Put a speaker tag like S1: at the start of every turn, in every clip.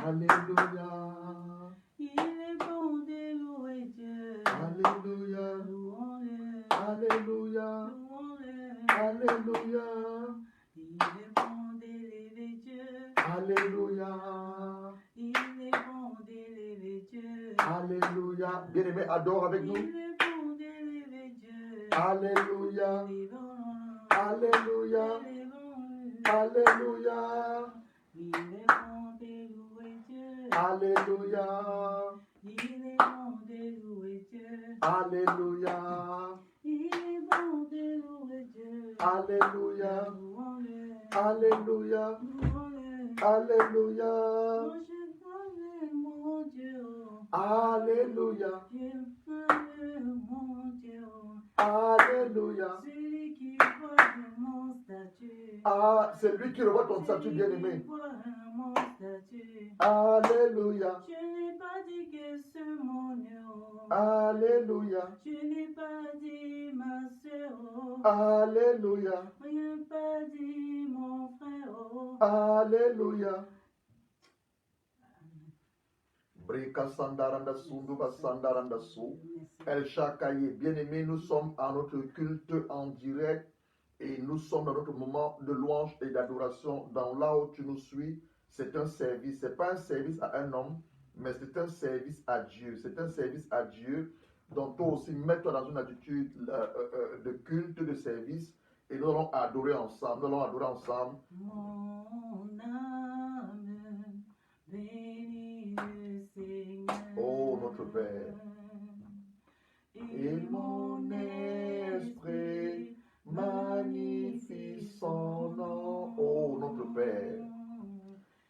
S1: Alléluia.
S2: Il est bon de louer Dieu.
S1: Alléluia.
S2: Louons-le.
S1: Alléluia.
S2: Louons-le.
S1: Alléluia.
S2: Il est bon d'élever Dieu.
S1: Alléluia.
S2: Il est bon d'élever Dieu.
S1: Alléluia. Bien-aimé, adore avec nous.
S2: Il est bon d'élever Dieu.
S1: Alléluia.
S2: Élevons-le.
S1: Alléluia.
S2: Élevons-le.
S1: Alléluia.
S2: Il est bon de louer Dieu.
S1: Alléluia.
S2: Il est bon de louer Dieu.
S1: Alléluia.
S2: Il est bon de louer Dieu.
S1: Alléluia.
S2: Louons-le.
S1: Alléluia.
S2: Louons-le.
S1: Alléluia.
S2: Oh, je t'aime, mon Dieu.
S1: Alléluia.
S2: Je t'aime, mon Dieu.
S1: Alléluia.
S2: Celui qui voit mon statut.
S1: Ah, c'est lui qui revoit ton statut, bien-aimé.
S2: Celui qui voit mon statut.
S1: Alléluia.
S2: Je n'ai pas dit que c'est mon nom.
S1: Alléluia.
S2: Je n'ai pas dit ma soeur.
S1: Alléluia.
S2: Je n'ai pas dit mon frère.
S1: Alléluia. Breka sandaranda sunduba sandaranda su. El Shakaye. Bien-aimé, nous sommes à notre culte en direct et nous sommes dans notre moment de louange et d'adoration. Dans là où tu nous suis, c'est un service. Ce n'est pas un service à un homme, mais c'est un service à Dieu. C'est un service à Dieu. Donc toi aussi, mets-toi dans une attitude de culte, de service et nous allons adorer ensemble. Nous allons adorer ensemble.
S2: Mon âme bénit le Seigneur.
S1: Oh, notre Père. Et mon esprit magnifie son nom. Oh, notre Père.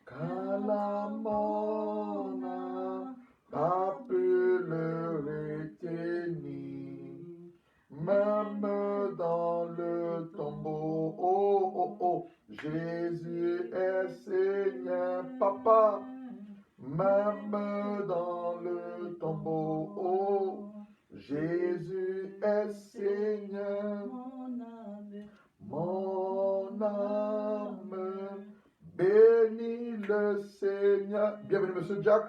S1: Car la mort n'a pas pu le retenir, même dans le tombeau. Oh, oh, oh, Jésus est Seigneur, Papa, même dans le tombeau. Oh, Jésus est Seigneur, mon âme bénis le Seigneur. Bienvenue, Monsieur Jack.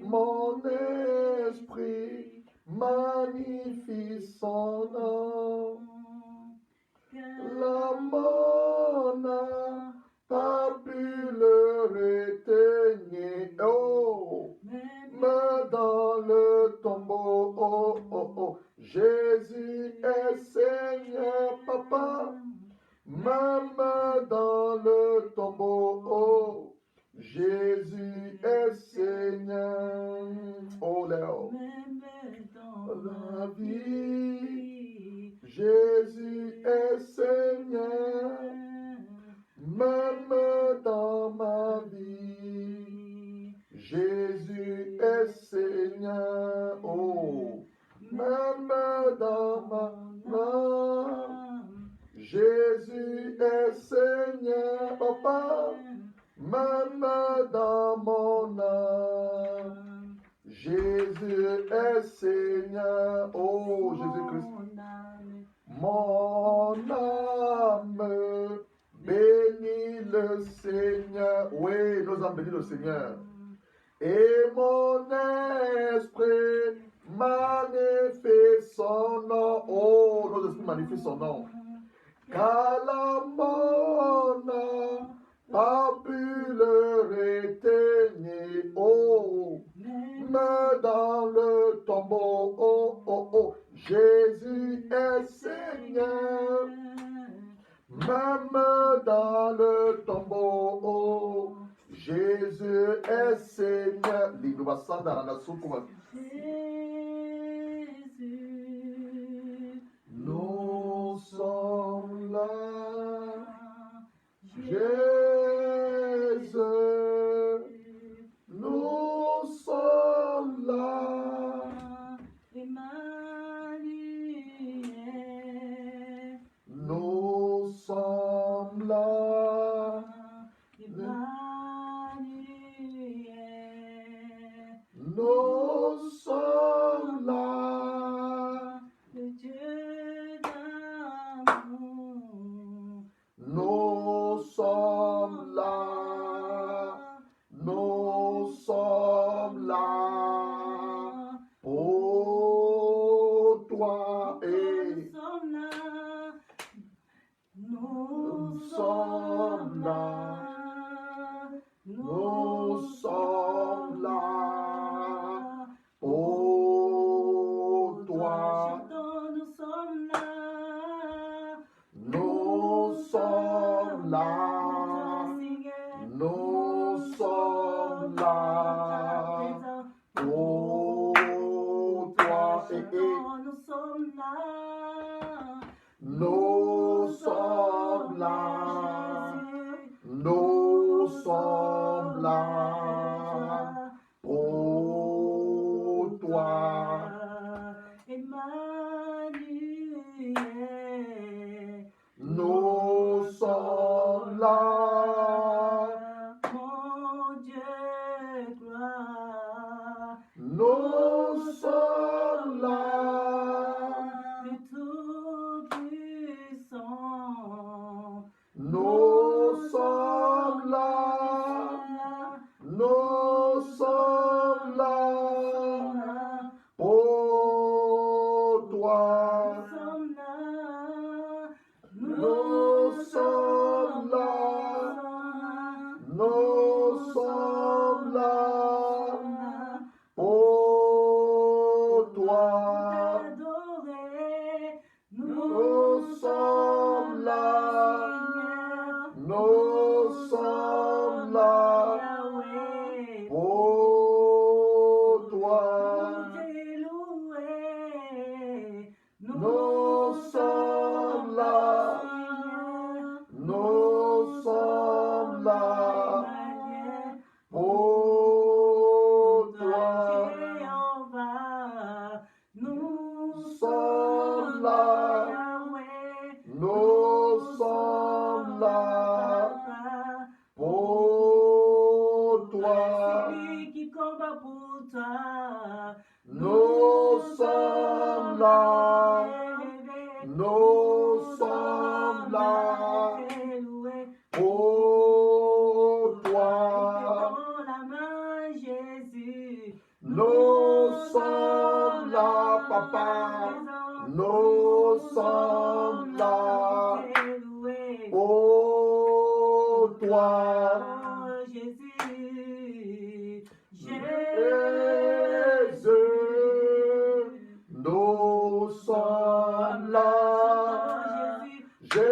S1: Mon esprit magnifie son nom. La mort n'a pas pu le retenir. Oh, mais dans le tombeau, oh, oh, oh, Jésus est Seigneur, Papa. Même dans le tombeau, oh, Jésus est Seigneur. Oh, Léo.
S2: Même dans
S1: La vie, Jésus est Seigneur. Même dans ma vie, Jésus est Seigneur. Oh, même dans ma âme, Jésus est Seigneur, Papa. Même dans mon âme, Jésus est Seigneur. Oh, Jésus-Christ. Mon âme bénit le Seigneur. Oui, nous avons béni le Seigneur. Et mon esprit magnifique son nom. Oh, nos esprits magnifient son nom. Car la mort n'a pas pu le retenir. Oh, mais dans le tombeau, oh, oh, oh, Jésus est Seigneur. Même dans le tombeau, oh, Jésus est Seigneur. Nous sommes là, Jésus, nous sommes là,
S2: Emmanuel,
S1: nous sommes là,
S2: Emmanuel,
S1: nous sommes là, sommes là. Oh, toi et
S2: Nous sommes là.
S1: nous sommes là. Nous sommes là. Oh, toi.
S2: Emmanuel.
S1: Nous sommes là.
S2: Mon Dieu, gloire.
S1: Nous sommes là.
S2: Le Tout-Puissant.
S1: Nous sommes là. Nous sommes là. Oh, toi. Nous sommes là. Nous sommes là. Oh, toi. Nous sommes là. Nous sommes là. Oh, toi. Nous sommes là. Nous sommes là. Oh, toi. Nous sommes là. Nous sommes là. Oh, toi.
S2: Qui combat pour toi.
S1: Nous sommes là. Nous sommes là. Oh, toi.
S2: Dans la main, Jésus.
S1: Nous sommes là, papa. Nous sommes là. Oh, toi.
S2: Jésus.
S1: Jésus. Nous sommes là. Jésus.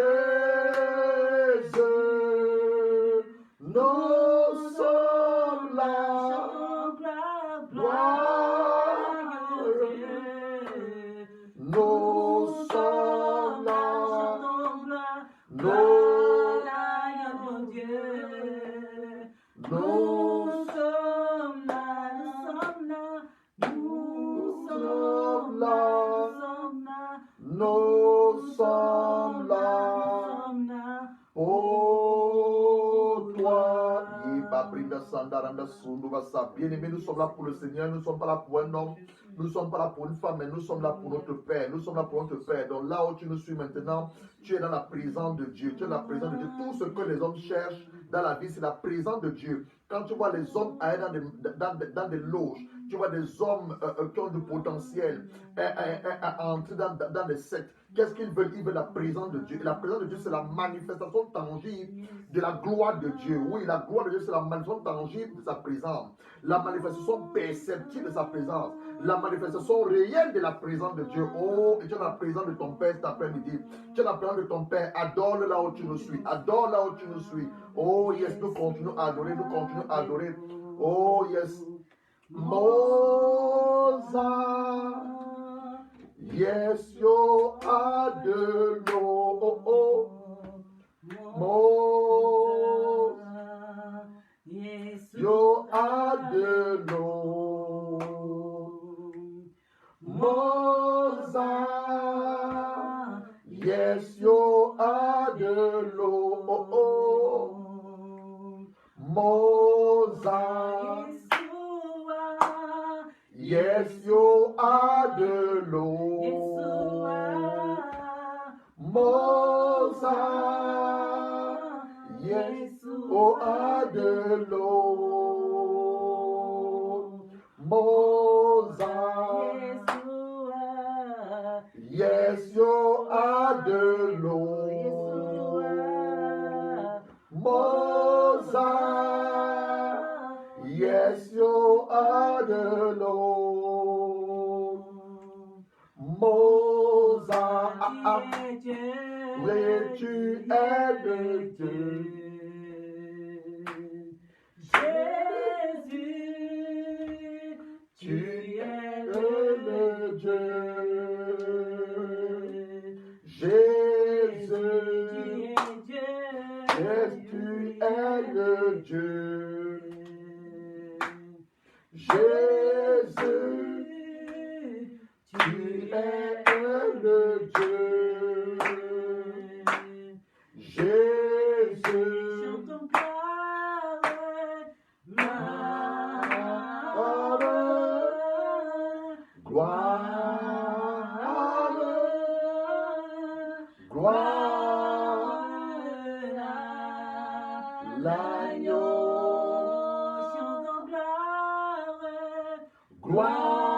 S1: Nous sommes là. Nous sommes là. Nous sommes là. Nous sommes là. Oh, toi. Bien-aimés, nous sommes là pour le Seigneur, nous ne sommes pas là pour un homme, nous ne sommes pas là pour une femme, mais nous sommes là pour notre Père. Nous sommes là pour notre Père. Donc là où tu nous suis maintenant, tu es dans la présence de Dieu. Tu es dans la présence de Dieu. Tout ce que les hommes cherchent dans la vie, c'est la présence de Dieu. Quand tu vois les hommes aller dans des loges, tu vois des hommes qui ont du potentiel entrer dans des sectes. Qu'est-ce qu'ils veulent? Ils veulent la présence de Dieu. Et la présence de Dieu, c'est la manifestation tangible de la gloire de Dieu. Oui, la gloire de Dieu, c'est la manifestation tangible de sa présence. La manifestation perceptible de sa présence. La manifestation réelle de la présence de Dieu. Oh, et tu as la présence de ton Père cet après-midi. Tu as la présence de ton Père. Adore là où tu nous suis. Adore là où tu nous suis. Oh, yes, nous continuons à adorer. Nous continuons à adorer. Oh, yes. Mozart. Yes, you are the Lord. Yes, you are the Lord. Mozart. Yes, you are the Lord. Mozart. Yes, you are the Lord. Mozart. Yes, you are the Lord. Mozart. Yes, you are the Lord. Mozart. Yes, you are the Lord. Mozart. Oui, tu es le Dieu. Jésus, tu es le Dieu. Jésus,
S2: Chantons gloire,
S1: gloire, gloire, l'agneau.
S2: chantons gloire,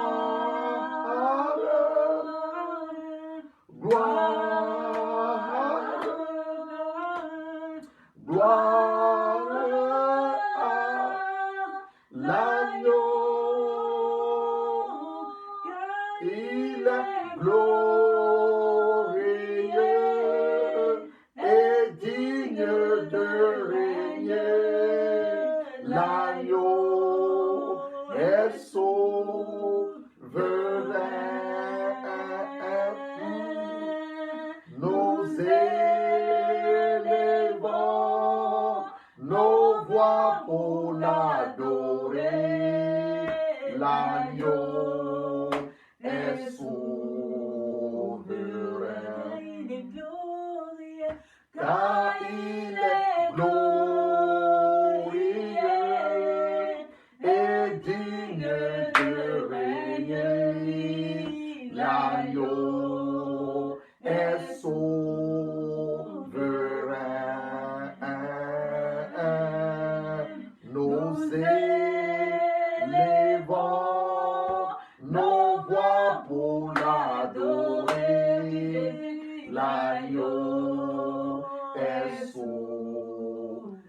S1: Gloire, gloire, gloire à l'agneau. Il est glorieux et digne de régner. L'agneau est souverain. Nous élevons nos voix pour l'adorer. L'agneau est souverain.
S2: il est glorieux,
S1: Car il est glorieux et digne de régner. L'agneau est souverain. Nous élevons nos voix pour l'adorer. L'agneau est souverain.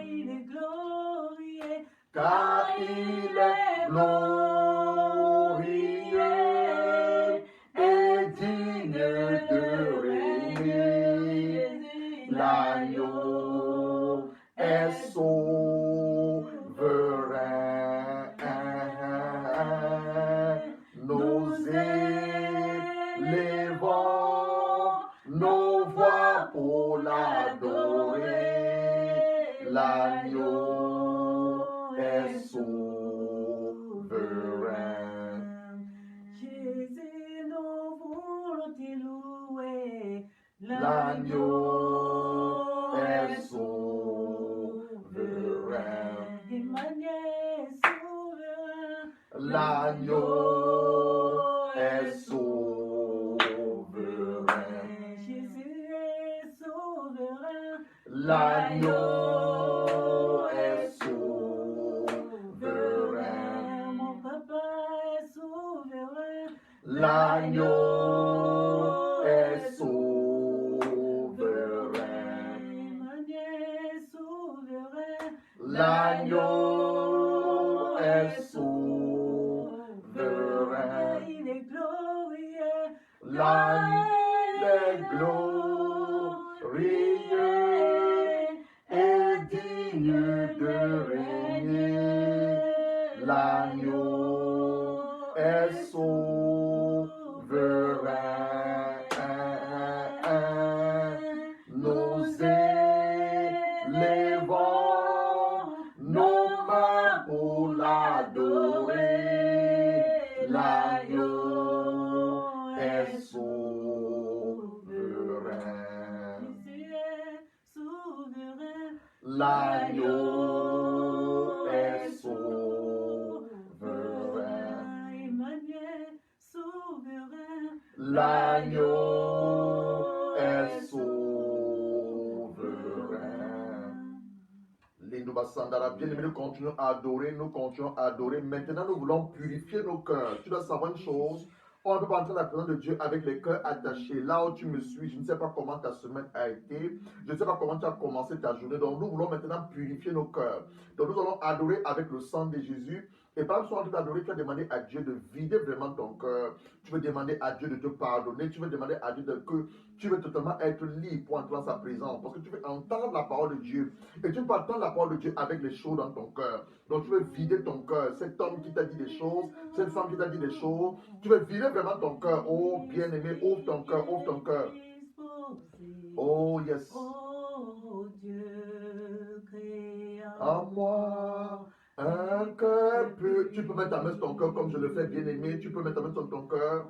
S2: il est glorieux,
S1: Car il est glorieux et digne de régner. L'agneau est souverain. Nous élevons nos voix pour l'adorer. L'agneau est souverain.
S2: Jésus, nous voulons te louer.
S1: L'agneau est souverain.
S2: Emmanuel souverain.
S1: L'agneau est souverain.
S2: Jésus est souverain.
S1: L'agneau est souverain.
S2: Mon papa est souverain.
S1: L'agneau est souverain.
S2: Emmanuel souverain.
S1: L'agneau est souverain.
S2: Il est glorieux.
S1: L'agneau est glorieux et digne de régner. L'agneau est souverain. Nous élevons nos mains pour l'adorer. L'agneau est souverain.
S2: Jésus est souverain.
S1: L'agneau est souverain.
S2: Emmanuel souverain.
S1: L'agneau est souverain. Lindouba Sandara, bien-aimé, nous continuons à adorer, nous continuons à adorer. Maintenant, nous voulons purifier nos cœurs. Tu dois savoir une chose. On ne peut pas entrer dans la présence de Dieu avec les cœurs attachés. Là où tu me suis, je ne sais pas comment ta semaine a été. Je ne sais pas comment tu as commencé ta journée. Donc, nous voulons maintenant purifier nos cœurs. Donc, nous allons adorer avec le sang de Jésus. Et par le soir de d'adorer, tu vas demander à Dieu de vider vraiment ton cœur. Tu veux demander à Dieu de te pardonner. Tu veux demander à Dieu que tu veux totalement être libre pour entrer dans sa présence. Parce que tu veux entendre la parole de Dieu. Et tu ne peux pas entendre la parole de Dieu avec les choses dans ton cœur. Donc tu veux vider ton cœur. Cet homme qui t'a dit des choses, cette femme qui t'a dit des choses. Tu veux vider vraiment ton cœur. Oh bien-aimé, ouvre ton cœur, ouvre ton cœur. Oh yes.
S2: Oh Dieu, créa
S1: À moi un cœur tu peux mettre ta main sur ton cœur comme je le fais, bien-aimé. Tu peux mettre ta main sur ton cœur.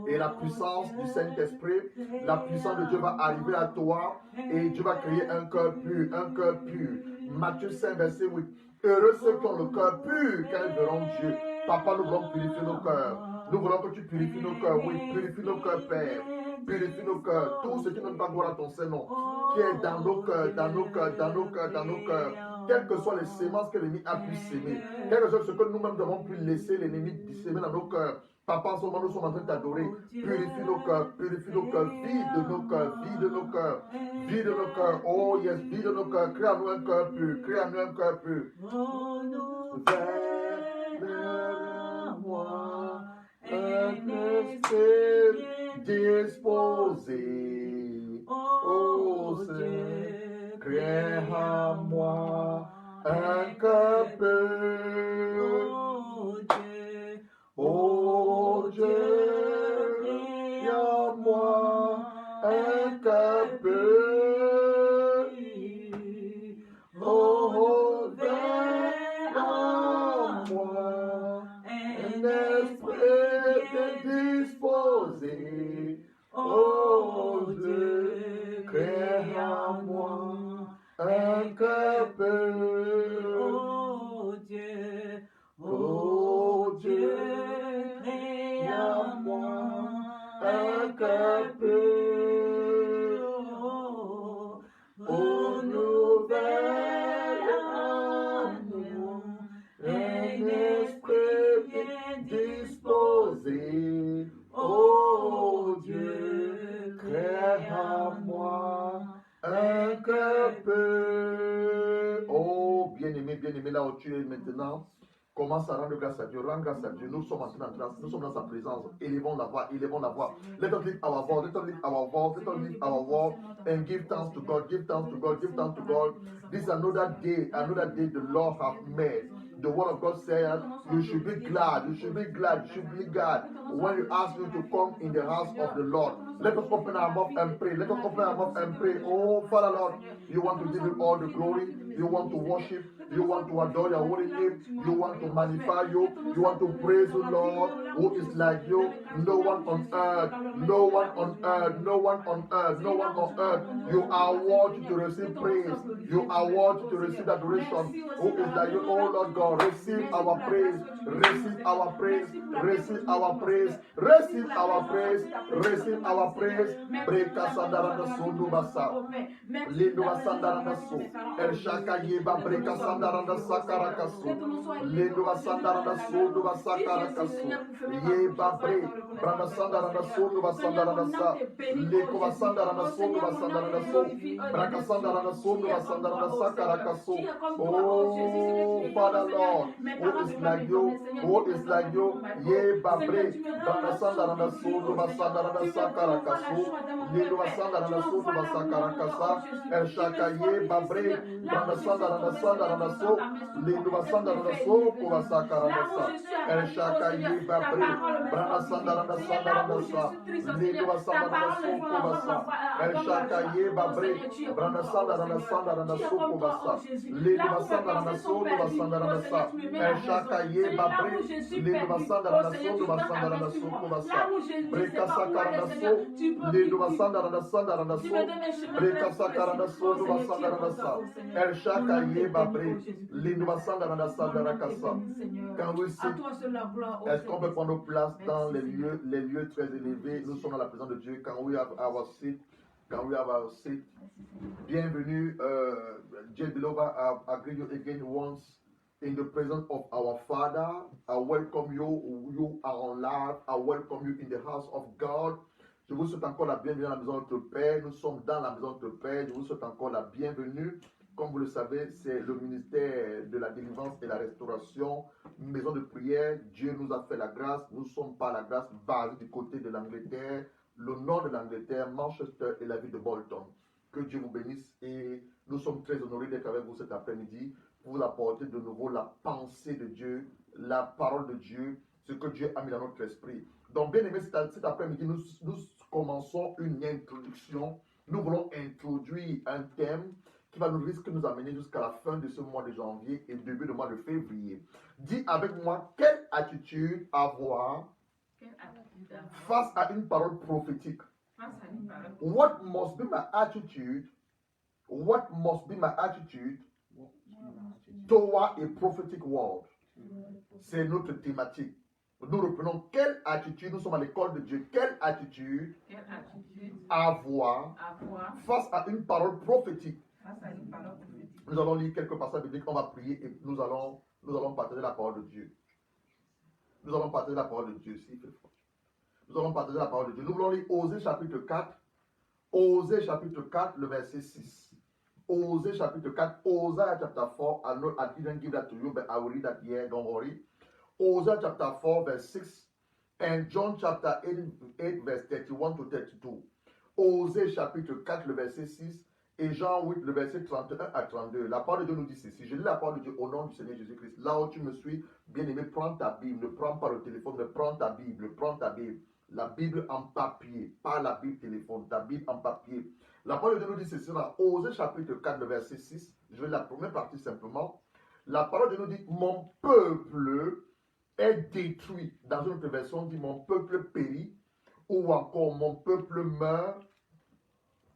S1: Et la puissance du Saint-Esprit, la puissance de Dieu va arriver à toi. Et Dieu va créer un cœur pur, un cœur pur. Matthieu 5, verset 8. Heureux ceux qui ont le cœur pur, car ils verront Dieu. Papa, nous voulons purifier nos cœurs. Nous voulons que tu purifies nos cœurs. Oui, purifie nos cœurs, Père. Purifie nos cœurs. Tout ce qui ne donne pas gloire à ton Saint-Nom, qui est dans nos cœurs, dans nos cœurs, dans nos cœurs, dans nos cœurs. Quelles que soient les semences que l'ennemi a pu s'aimer, quel que soit ce que nous-mêmes devons pu laisser l'ennemi s'aimer dans nos cœurs. Papa, en ce moment, nous sommes en train de t'adorer. Purifie nos cœurs, vide nos cœurs, vide nos cœurs, vide nos cœurs. Oh yes, vide nos cœurs. Crée en nous un cœur pur, crée en nous un cœur pur. Vers-moi un esprit disposé. Oh Seigneur, crée en moi un cœur pur. Oh Dieu, crée en moi un cœur pur. Oh, vers en moi un esprit disposé. Oh Dieu, crée en moi un cœur pur.
S2: Oh Dieu,
S1: Oh Dieu, crée en moi un cœur pur. Renouvelle en nous un esprit disposé. Oh Dieu, crée en moi un cœur pur. Oh bien-aimé, là où tu es maintenant, commence à rendre grâce à Dieu, rends grâce à Dieu. Nous sommes en train nous sommes dans sa présence. Élevons la voix, élevons la voix. Let us lift our voice, let us lift our voice, let us lift our voice and give thanks to God, give thanks to God, give thanks to God. This is another day the Lord has made. The word of God says, you should be glad, you should be glad, you should be glad when you ask you to come in the house of the Lord. Let us open our mouth and pray. Let us open our mouth and pray. Oh, Father Lord, you want to give him all the glory. You want to worship. You want to adore your holy name. You want to magnify you. You want to praise the Lord who is like you. No one on earth. No one on earth. No one on earth. No one on earth. You are worthy to receive praise. You are worthy to receive adoration. Who is like you, oh Lord God? Receive our praise. Receive our praise. Receive our praise. Receive our praise. Receive our praise. Breka sandarana sundu basa. Lindu sandarana su. El shaka yeba breka sandarana sakarakasu. Lindu sandarana sundu basakarakasu. Yeba bre. Branda sandarana sundu basandarana sa. Leko sandarana sundu basandarana su. Braka sandarana sundu basandarana sakarakasu. Oh, Father Lord, who is like you? Who is like you? Yeba bre. Branda sandarana sundu basandarana sakarakasu. Lindu sandarana sundu basakarakasu. El shakaye babre branda sandarana sandarana so lindu sandarana so kuba sakarana sa el shakaye babre branda sandarana sandarana sa lindu sandarana so kuba sa el shakaye babre branda sandarana sandarana so kuba sa lindu sandarana so kuba sandarana sa el shakaye babre lindu sandarana so kuba sandarana so kuba sa breka sakarana so lindu sandarana sandarana so breka sakarana El Shaka Yebabre, Linduasandarana Sandarakasa. Quand we sit, est-ce qu'on peut prendre place dans les lieux très élevés? Nous sommes dans la présence de Dieu. Quand we have our seat, bienvenue. Jane Belova, I greet you again once in the presence of our Father. I welcome you. You are on live. I welcome you in the house of God. Je vous souhaite encore la bienvenue dans la maison de notre Père. Nous sommes dans la maison de notre Père. Je vous souhaite encore la bienvenue. Comme vous le savez, c'est le ministère de la délivrance et la restauration, maison de prière. Dieu nous a fait la grâce. Nous sommes par la grâce basés du côté de l'Angleterre, le nord de l'Angleterre, Manchester et la ville de Bolton. Que Dieu vous bénisse et nous sommes très honorés d'être avec vous cet après-midi pour vous apporter de nouveau la pensée de Dieu, la parole de Dieu, ce que Dieu a mis dans notre esprit. Donc, bien aimé, cet après-midi, nous commençons une introduction. Nous voulons introduire un thème qui va nous risquer de nous amener jusqu'à la fin de ce mois de janvier et début du mois de février. Dis avec moi, quelle attitude avoir face à une parole prophétique? What must be my attitude? What must be my attitude toward a prophetic word? C'est notre thématique. Nous reprenons quelle attitude, nous sommes à l'école de Dieu, quelle attitude avoir face à une parole prophétique. Nous allons lire quelques passages bibliques, on va prier et nous allons partager la parole de Dieu. Nous allons partager la parole de Dieu, s'il fait fort. Nous allons partager la parole de Dieu. Nous voulons lire Osée chapitre 4. Osée chapitre 4, le verset 6. Osée chapitre 4, Hosea chapter 4. I didn't give that to you, but I will read that here, don't worry. Hosea chapter 4, verse 6. And John chapter 8 verse 31 to 32. Osée chapitre 4, le verset 6. Et Jean 8, le verset 31 à 32. La parole de Dieu nous dit ceci. Je lis la parole de Dieu au nom du Seigneur Jésus-Christ. Là où tu me suis, bien-aimé, prends ta Bible. Ne prends pas le téléphone, mais prends ta Bible. Prends ta Bible. La Bible en papier, pas la Bible téléphone. Ta Bible en papier. La parole de Dieu nous dit ceci dans Osée chapitre 4, le verset 6. Je vais la première partie simplement. La parole de Dieu nous dit, mon peuple est détruit. Dans une autre version, on dit, mon peuple périt. Ou encore, mon peuple meurt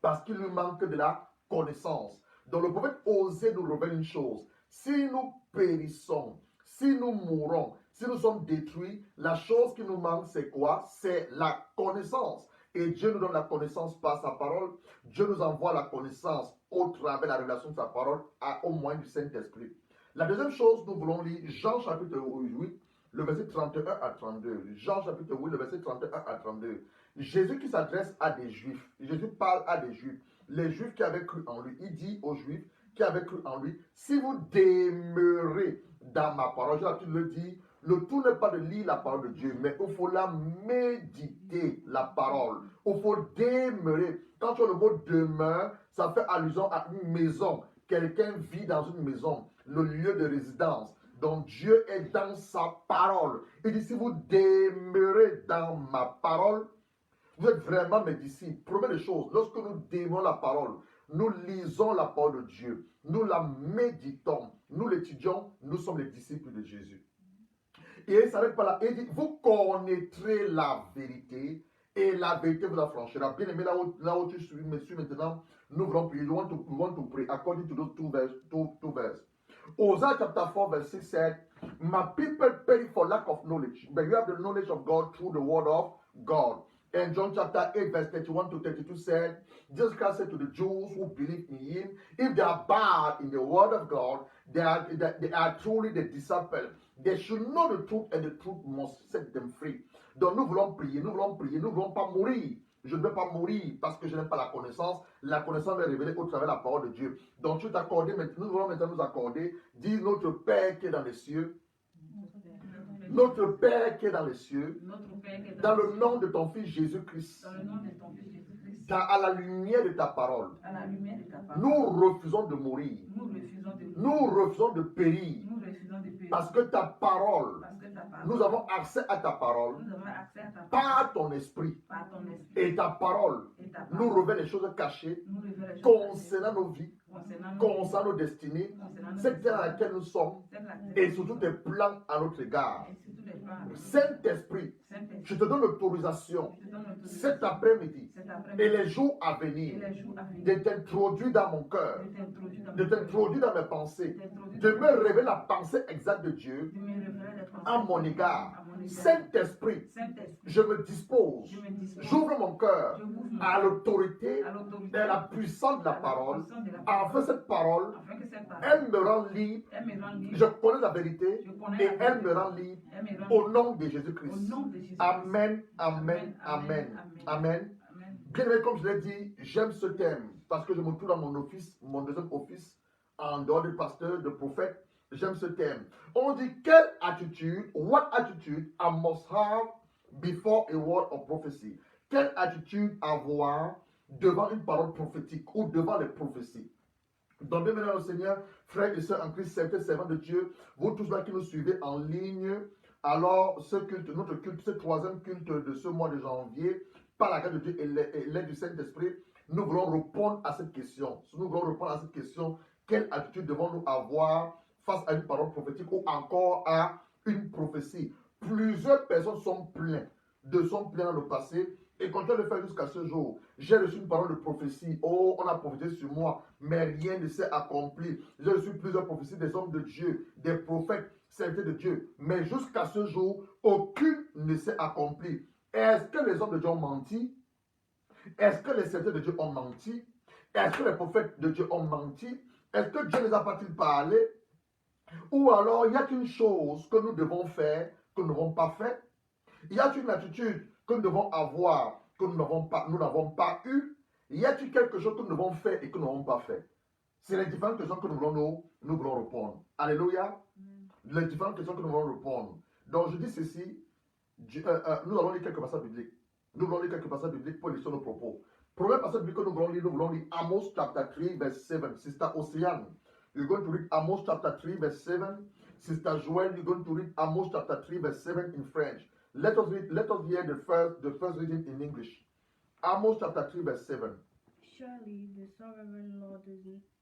S1: parce qu'il lui manque de la connaissance. Donc le prophète Osée nous révèle une chose. Si nous périssons, si nous mourons, si nous sommes détruits, la chose qui nous manque, c'est quoi? C'est la connaissance. Et Dieu nous donne la connaissance par sa parole. Dieu nous envoie la connaissance au travers de la révélation de sa parole au moyen du Saint-Esprit. La deuxième chose, nous voulons lire Jean chapitre 8, le verset 31 à 32. Jean chapitre 8, le verset 31 à 32. Jésus qui s'adresse à des Juifs. Jésus parle à des Juifs. Les Juifs qui avaient cru en lui. Il dit aux Juifs qui avaient cru en lui, si vous demeurez dans ma parole, j'ai l'habitude de le dire, le tout n'est pas de lire la parole de Dieu, mais il faut la méditer, la parole. Il faut demeurer. Quand tu as le mot demeure, ça fait allusion à une maison. Quelqu'un vit dans une maison, le lieu de résidence. Donc Dieu est dans sa parole. Il dit, si vous demeurez dans ma parole, vous êtes vraiment mes disciples. Première chose, lorsque nous démons la parole, nous lisons la parole de Dieu, nous la méditons, nous l'étudions, nous sommes les disciples de Jésus. Et il ne s'arrête pas là. Il dit, vous connaîtrez la vérité et la vérité vous affranchira. Bien aimé, là où tu me suis maintenant, nous voulons prier. We want to pray according to those two verses. Hosea chapter 4 verse 6 said, my people perish for lack of knowledge, but you have the knowledge of God through the word of God. And John chapter 8 verse 31 to 32 said, Jesus Christ said to the Jews who believe in him, if they are bad in the word of God, they are truly the disciples. They should know the truth and the truth must set them free. Donc nous voulons prier, nous ne voulons pas mourir. Je ne veux pas mourir parce que je n'ai pas la connaissance. La connaissance est révélée au travers de la parole de Dieu. Donc tu t'accordes maintenant, nous voulons maintenant nous accorder. Dis notre Père qui est dans les cieux. Notre Père qui est dans les cieux, dans le nom de ton Fils Jésus-Christ, à la lumière de ta parole, nous refusons de mourir, nous refusons de périr, parce que ta parole, nous avons accès à ta parole par ton esprit, et ta parole nous révèle les choses cachées concernant nos vies, concernant nos destinées, cette terre dans laquelle nous sommes, et surtout tes plans à notre égard. Saint-Esprit, je te donne l'autorisation cet après-midi et les jours à venir de t'introduire dans mon cœur, de t'introduire dans mes pensées, de me révéler la pensée exacte de Dieu à mon égard. Saint-Esprit, je me dispose, j'ouvre mon cœur à l'autorité et à la puissance de la parole, afin que cette parole, elle me rend libre, je connais la vérité et elle me rend libre au nom de Jésus-Christ. Amen, amen, amen, amen. Bien aimé, comme je l'ai dit, j'aime ce thème parce que je me trouve dans mon office, mon deuxième office, en dehors de pasteur, de prophète. J'aime ce thème. On dit quelle attitude, what attitude I must have before a word of prophecy. Quelle attitude avoir devant une parole prophétique ou devant les prophéties. Donc, bien maintenant, le Seigneur, frères et sœurs en Christ, servants de Dieu, vous tous là qui nous suivez en ligne, alors ce culte, notre culte, ce troisième culte de ce mois de janvier, par la grâce de Dieu et l'aide du Saint-Esprit, nous voulons répondre à cette question. Nous voulons répondre à cette question. Quelle attitude devons-nous avoir face à une parole prophétique ou encore à une prophétie? Plusieurs personnes sont pleines dans le passé et continuent de le faire jusqu'à ce jour. J'ai reçu une parole de prophétie. Oh, on a prophétisé sur moi, mais rien ne s'est accompli. J'ai reçu plusieurs prophéties des hommes de Dieu, des prophètes, serviteurs de Dieu. Mais jusqu'à ce jour, aucune ne s'est accomplie. Est-ce que les hommes de Dieu ont menti? Est-ce que les serviteurs de Dieu ont menti? Est-ce que les prophètes de Dieu ont menti? Est-ce que Dieu ne les a pas-il parlé? Ou alors, il y a une chose que nous devons faire, que nous n'avons pas fait? Y a-t-il une attitude que nous devons avoir, que nous n'avons pas eu? Y a-t-il quelque chose que nous devons faire et que nous n'avons pas fait? C'est les différentes questions que nous voulons répondre. Alléluia. Les différentes questions que nous voulons répondre. Donc, je dis ceci. Nous allons lire quelques passages bibliques. Nous voulons lire quelques passages bibliques pour illustrer nos propos. Premier passage biblique que nous voulons lire Amos chapter 3, verse 7. Sister Océane, you're going to read Amos chapter 3, verse 7. Sister Joël, you're going to read Amos chapter 3, verse 7 in French. Let us hear the first reading in English. Amos chapter 3, verse 7.
S3: Surely the sovereign Lord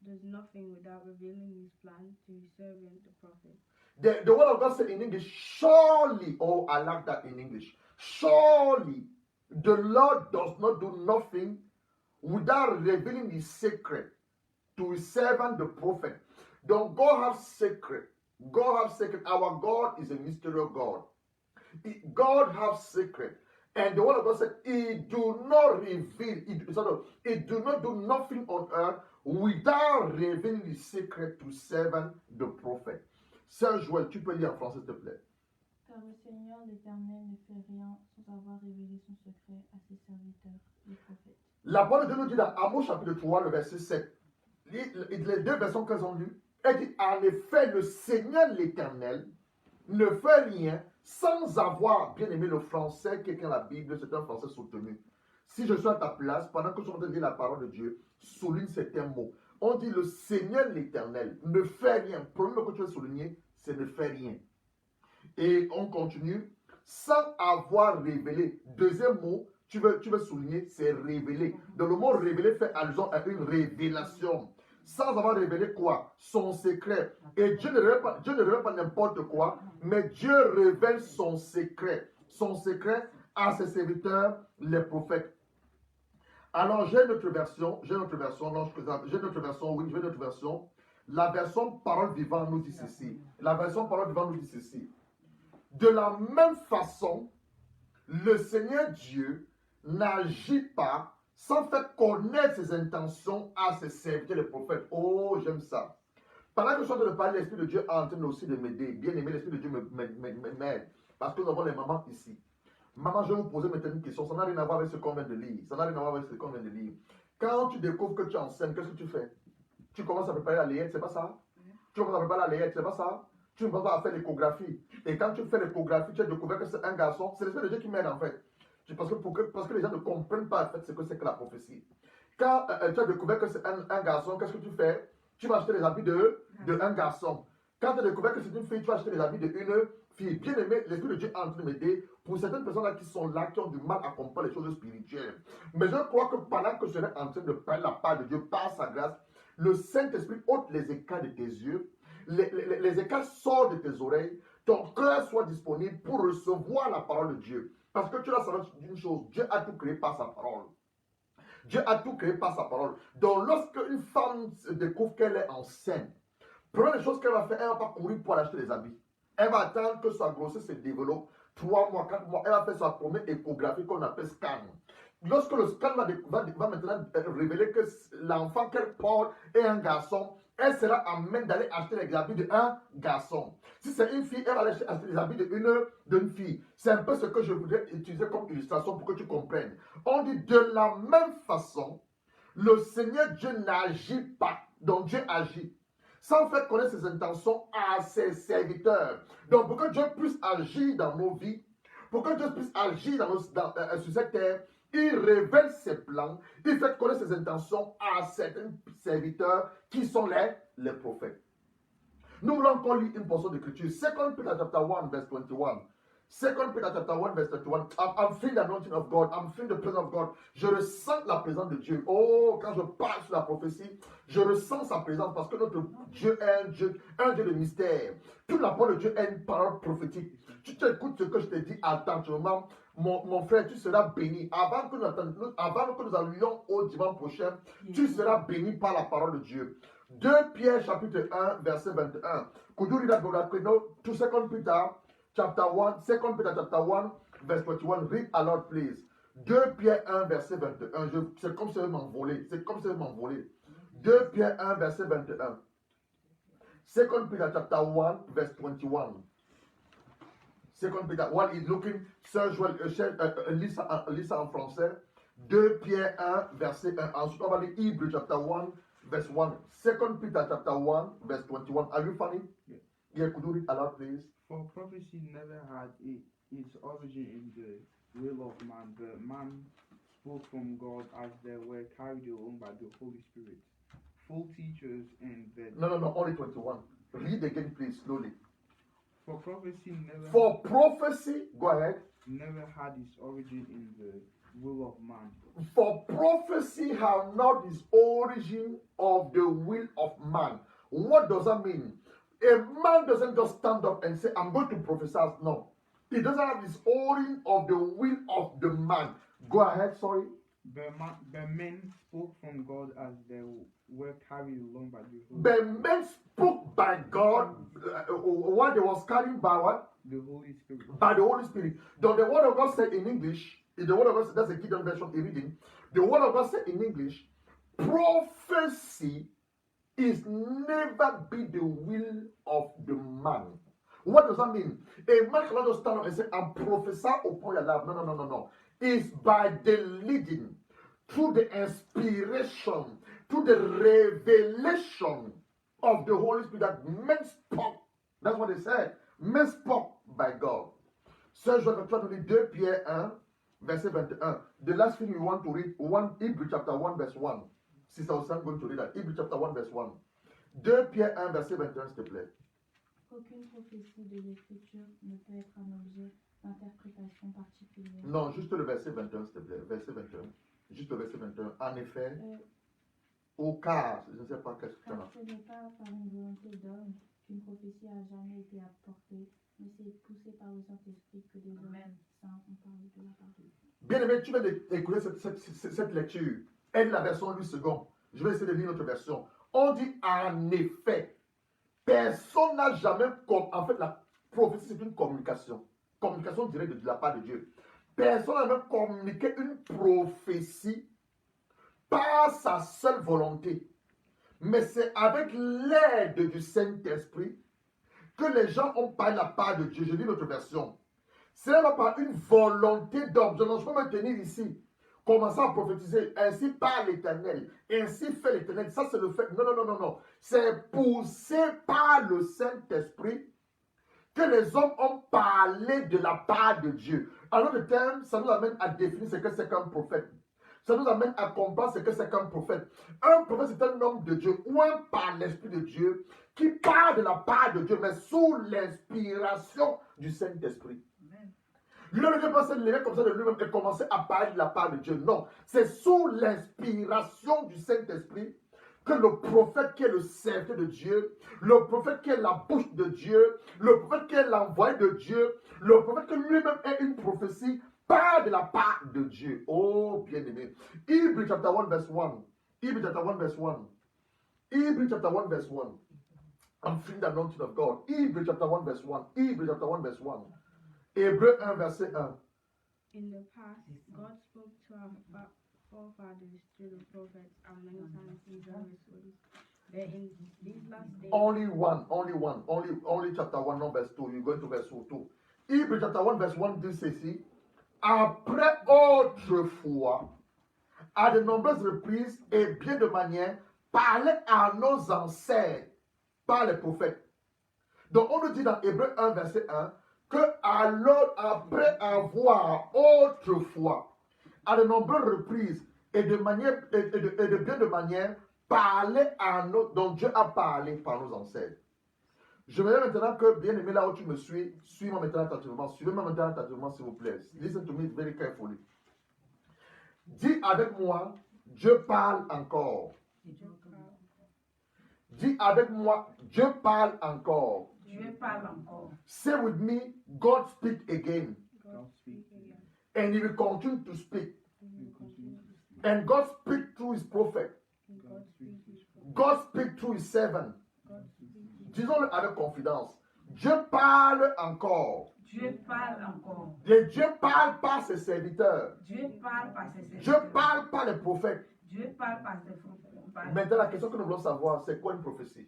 S3: does nothing without revealing his plan to his servant the prophet.
S1: The word of God said in English, surely, oh, I like that in English. Surely the Lord does not do nothing without revealing his secret to his servant the prophet. Don't God have secret? God have secret. Our God is a mysterious God. God have secret. And the word of God said, He do not reveal, He do not do nothing on earth without revealing his secret to servant the prophet. Sœur Joël, tu peux lire en français, s'il te plaît.
S2: Car le Seigneur l'Éternel ne fait rien sans avoir révélé son secret à ses serviteurs, les prophètes.
S1: La parole de Dieu nous dit dans Amos chapitre 3, le verset 7, les deux versions qu'elles ont lues, elle dit, en effet, le Seigneur l'Éternel ne fait rien sans avoir, bien aimé le français, quelqu'un la Bible, c'est un français soutenu. Si je suis à ta place, pendant que je suis en train de lire la parole de Dieu, souligne certains mots. On dit le Seigneur l'Éternel ne fait rien. Le premier mot que tu veux souligner, c'est ne fait rien. Et on continue, sans avoir révélé. Deuxième mot, tu veux souligner, c'est révéler. Donc le mot révéler fait allusion à une révélation. Sans avoir révélé quoi? Son secret. Et Dieu ne révèle pas n'importe quoi, mais Dieu révèle son secret. Son secret à ses serviteurs, les prophètes. Alors j'ai une autre version. La version parole vivante nous dit ceci. La version parole vivante nous dit ceci. De la même façon, le Seigneur Dieu n'agit pas sans faire connaître ses intentions à ses serviteurs, les prophètes. Oh, j'aime ça. Pendant que je suis en train de parler, l'Esprit de Dieu est en train aussi de m'aider. Bien aimé, l'Esprit de Dieu m'aide. Parce que nous avons les mamans ici. Maman, je vais vous poser maintenant une question. Ça n'a rien à voir avec ce qu'on vient de lire. Quand tu découvres que tu es enceinte, qu'est-ce que tu fais? Tu commences à préparer la layette, c'est pas ça? Tu commences à préparer la layette, c'est pas ça? Tu commences à faire l'échographie. Et quand tu fais l'échographie, tu as découvert que c'est un garçon. C'est l'Esprit de Dieu qui m'aide en fait. Parce que les gens ne comprennent pas en fait ce que c'est que la prophétie. Quand tu as découvert que c'est un garçon, qu'est-ce que tu fais? Tu vas acheter les habits de un garçon. Quand tu as découvert que c'est une fille, tu vas acheter les habits d'une fille. Bien aimé, l'Esprit de Dieu est en train de m'aider pour certaines personnes là qui sont là, qui ont du mal à comprendre les choses spirituelles. Mais je crois que pendant que je serai en train de parler la part de Dieu par sa grâce, le Saint-Esprit ôte les écailles de tes yeux, les écailles sortent de tes oreilles, ton cœur soit disponible pour recevoir la parole de Dieu. Parce que tu dois savoir d'une chose, Dieu a tout créé par sa parole. Dieu a tout créé par sa parole. Donc lorsque une femme découvre qu'elle est enceinte, première des choses qu'elle va faire, elle ne va pas courir pour aller acheter des habits. Elle va attendre que sa grossesse se développe. 3 mois, 4 mois, elle va faire sa première échographie qu'on appelle scan. Lorsque le scan va maintenant révéler que l'enfant qu'elle porte est un garçon, elle sera à même d'aller acheter les habits d'un garçon. Si c'est une fille, elle va aller acheter les habits d'une fille. C'est un peu ce que je voudrais utiliser comme illustration pour que tu comprennes. On dit de la même façon, le Seigneur Dieu n'agit pas. Donc Dieu agit sans faire connaître ses intentions à ses serviteurs. Donc pour que Dieu puisse agir dans nos vies, pour que Dieu puisse agir sur cette terre, il révèle ses plans, il fait connaître ses intentions à certains serviteurs qui sont les prophètes. Nous voulons encore lire une portion d'écriture. 2 Peter chapter 1, verse 21. 2 Peter chapter 1 verse 21. I'm feeling the anointing of God. I'm feeling the presence of God. Je ressens la présence de Dieu. Oh, quand je parle sur la prophétie, je ressens sa présence parce que notre Dieu est un Dieu de mystère. Toute la parole de Dieu est une parole prophétique. Tu t'écoutes ce que je te dis attentivement. Mon frère, tu seras béni. Avant que nous allions au dimanche prochain, tu seras béni par la parole de Dieu. 2 Pierre chapitre 1 verset 21. Could you read that, brother? No, 2 Peter chapter 1, 2 Peter chapter 1 verse 21. Read aloud, please. 2 Pierre 1 verset 21. C'est comme si je m'envolais. C'est comme si je m'envolais. 2 Pierre 1 verset 21. 2 Peter chapter 1 verse 21. 2 Peter, while he's looking, Sir Joël, lis ça en français. 2 Pierre 1 verset 1. Ensuite, on va lire Hebrew chapter 1 verse 1. 2 Peter chapter 1 verse 21. Are you funny? Yeah, could you read aloud, please?
S4: For prophecy never had its origin in the will of man, but man spoke from God as they were carried along by the Holy Spirit. Full teachers and the...
S1: No, only 21. Read again, please, slowly.
S4: For prophecy
S1: go ahead.
S4: never had its origin in the will of man.
S1: For prophecy have not its origin of the will of man. What does that mean? A man doesn't just stand up and say, I'm going to prophesy. No. It doesn't have its origin of the will of the man. Go ahead, sorry.
S4: But men spoke from God as they were carried along by the Holy
S1: The men spoke by God what they was carried by what?
S4: The Holy Spirit.
S1: By the Holy Spirit. Though the word of God said in English, the word of God said, that's a Gideon version reading. The word of God said in English, prophecy is never be the will of the man. What does that mean? A man cannot just stand up and say, I'm prophesying upon your life. No. It's by the leading, through the inspiration, through the revelation of the Holy Spirit that men spoke. That's what they said. Men spoke by God. So je vais try to read 2 Pierre 1, verset 21. The last thing you want to read, Hebrew chapter 1, verse 1. Sister Ossan going to read that. Hebrew chapter 1, verse 1. 2 Pierre 1, verset 21, s'il te plaît.
S2: Aucune prophétie de l'Écriture ne peut être un objet d'interprétation particulière.
S1: Non, juste le verset 21, s'il te plaît. Verset 21. Juste le verset 21. En effet, au cas, je ne sais pas qu'est-ce que tu as.
S2: Car ce n'est pas par une volonté d'homme qu'une prophétie a jamais été apportée, mais c'est poussé par le Saint-Esprit que des hommes saints ont parlé de la part de Dieu.
S1: Bien aimé, tu viens d'écouter cette lecture. Elle, la version 8 secondes. Je vais essayer de lire notre version. On dit en effet. Personne n'a jamais... En fait, la prophétie, c'est une communication. Communication directe de la part de Dieu. Personne n'a même communiqué une prophétie par sa seule volonté. Mais c'est avec l'aide du Saint-Esprit que les gens ont parlé de la part de Dieu. Je lis notre version. Ce n'est pas par une volonté d'homme. Je ne peux pas me tenir ici. Commencer à prophétiser. Ainsi parle l'Éternel. Ainsi fait l'Éternel. Ça, c'est le fait. Non. C'est poussé par le Saint-Esprit que les hommes ont parlé de la part de Dieu. En d'autres termes, ça nous amène à définir ce que c'est qu'un prophète. Ça nous amène à comprendre ce que c'est qu'un prophète. Un prophète, c'est un homme de Dieu, ou un par l'Esprit de Dieu, qui parle de la part de Dieu, mais sous l'inspiration du Saint-Esprit. L'homme ne peut pas se lever comme ça de lui-même et commencer à parler de la part de Dieu. Non, c'est sous l'inspiration du Saint-Esprit que le prophète qui est le serviteur de Dieu, le prophète qui est la bouche de Dieu, le prophète qui est l'envoyé de Dieu, le prophète qui lui-même est une prophétie, parle de la part de Dieu. Oh, bien-aimé. Hebrew chapter 1 verse 1. Hebrew chapter 1 verse 1. Hebrew chapter 1 verse 1. I'm feeling the anointing of God. Hebrew chapter 1 verse 1. Hebrew chapter 1 verse 1. Hébreu 1 verset 1.
S3: In the past, God spoke to our forefathers through the prophets and many times in various ways. But in these last days,
S1: Only chapter 1, not verse 2. You're going to verse 2. Hébreu chapter 1 verse 1 dit ceci. Après autrefois, à de nombreuses reprises et bien de manière, parlait à nos ancêtres par les prophètes. Donc on nous dit dans Hébreu 1 verset 1 que alors après avoir autrefois, à de nombreuses reprises et de manière et de bien de manière, parler à nos, dont Dieu a parlé par nos ancêtres. Je veux maintenant que, bien aimé, là où tu me suis, suis-moi maintenant attentivement. Suivez-moi maintenant attentivement, s'il vous plaît. Listen to me very carefully. Dis avec moi, Dieu parle encore. Dis avec moi, Dieu parle encore.
S5: Dieu parle encore.
S1: Say with me, God speak again.
S3: God speak again.
S1: And he will continue to speak.
S4: You continue to speak.
S1: And God speak through his prophet.
S3: God speak his prophet.
S1: God speak through his servant.
S3: God speak his
S1: Disons-le avec confidence. Dieu parle encore.
S5: Dieu parle encore.
S1: Et Dieu parle par ses serviteurs.
S5: Dieu parle par ses
S1: Dieu
S5: serviteurs.
S1: parle par les prophètes.
S5: Dieu parle par ses prophètes.
S1: Maintenant, la question que nous voulons savoir, c'est quoi une prophétie?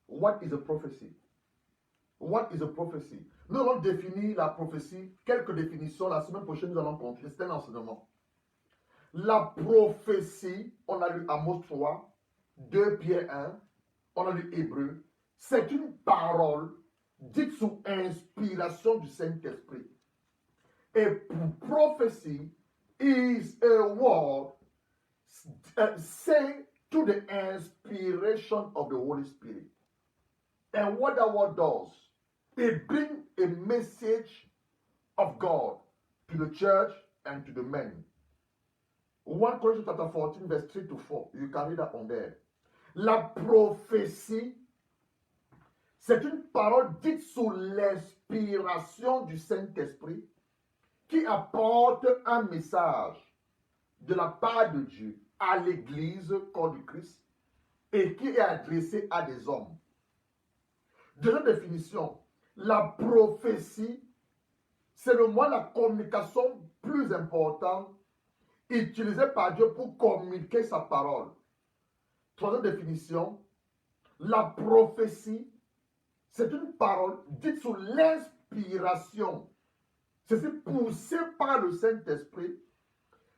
S1: What is a prophecy? What is a prophecy? Nous allons définir la prophétie, quelques définitions. La semaine prochaine, nous allons continuer. C'est un enseignement. La prophétie, on a lu Amos 3, 2 Pierre 1, on a lu Hébreu. C'est une parole dite sous inspiration du Saint-Esprit. A prophecy is a word say to the inspiration of the Holy Spirit. And what that word does, it brings a message of God to the church and to the men. 1 Corinthians chapter 14, verse 3 to 4. You can read that on there. La prophétie, c'est une parole dite sous l'inspiration du Saint-Esprit qui apporte un message de la part de Dieu à l'Église, corps du Christ, et qui est adressé à des hommes. Deuxième définition, la prophétie, c'est le moyen de communication plus important utilisé par Dieu pour communiquer sa parole. Troisième définition, la prophétie, c'est une parole dite sous l'inspiration. C'est poussé par le Saint-Esprit.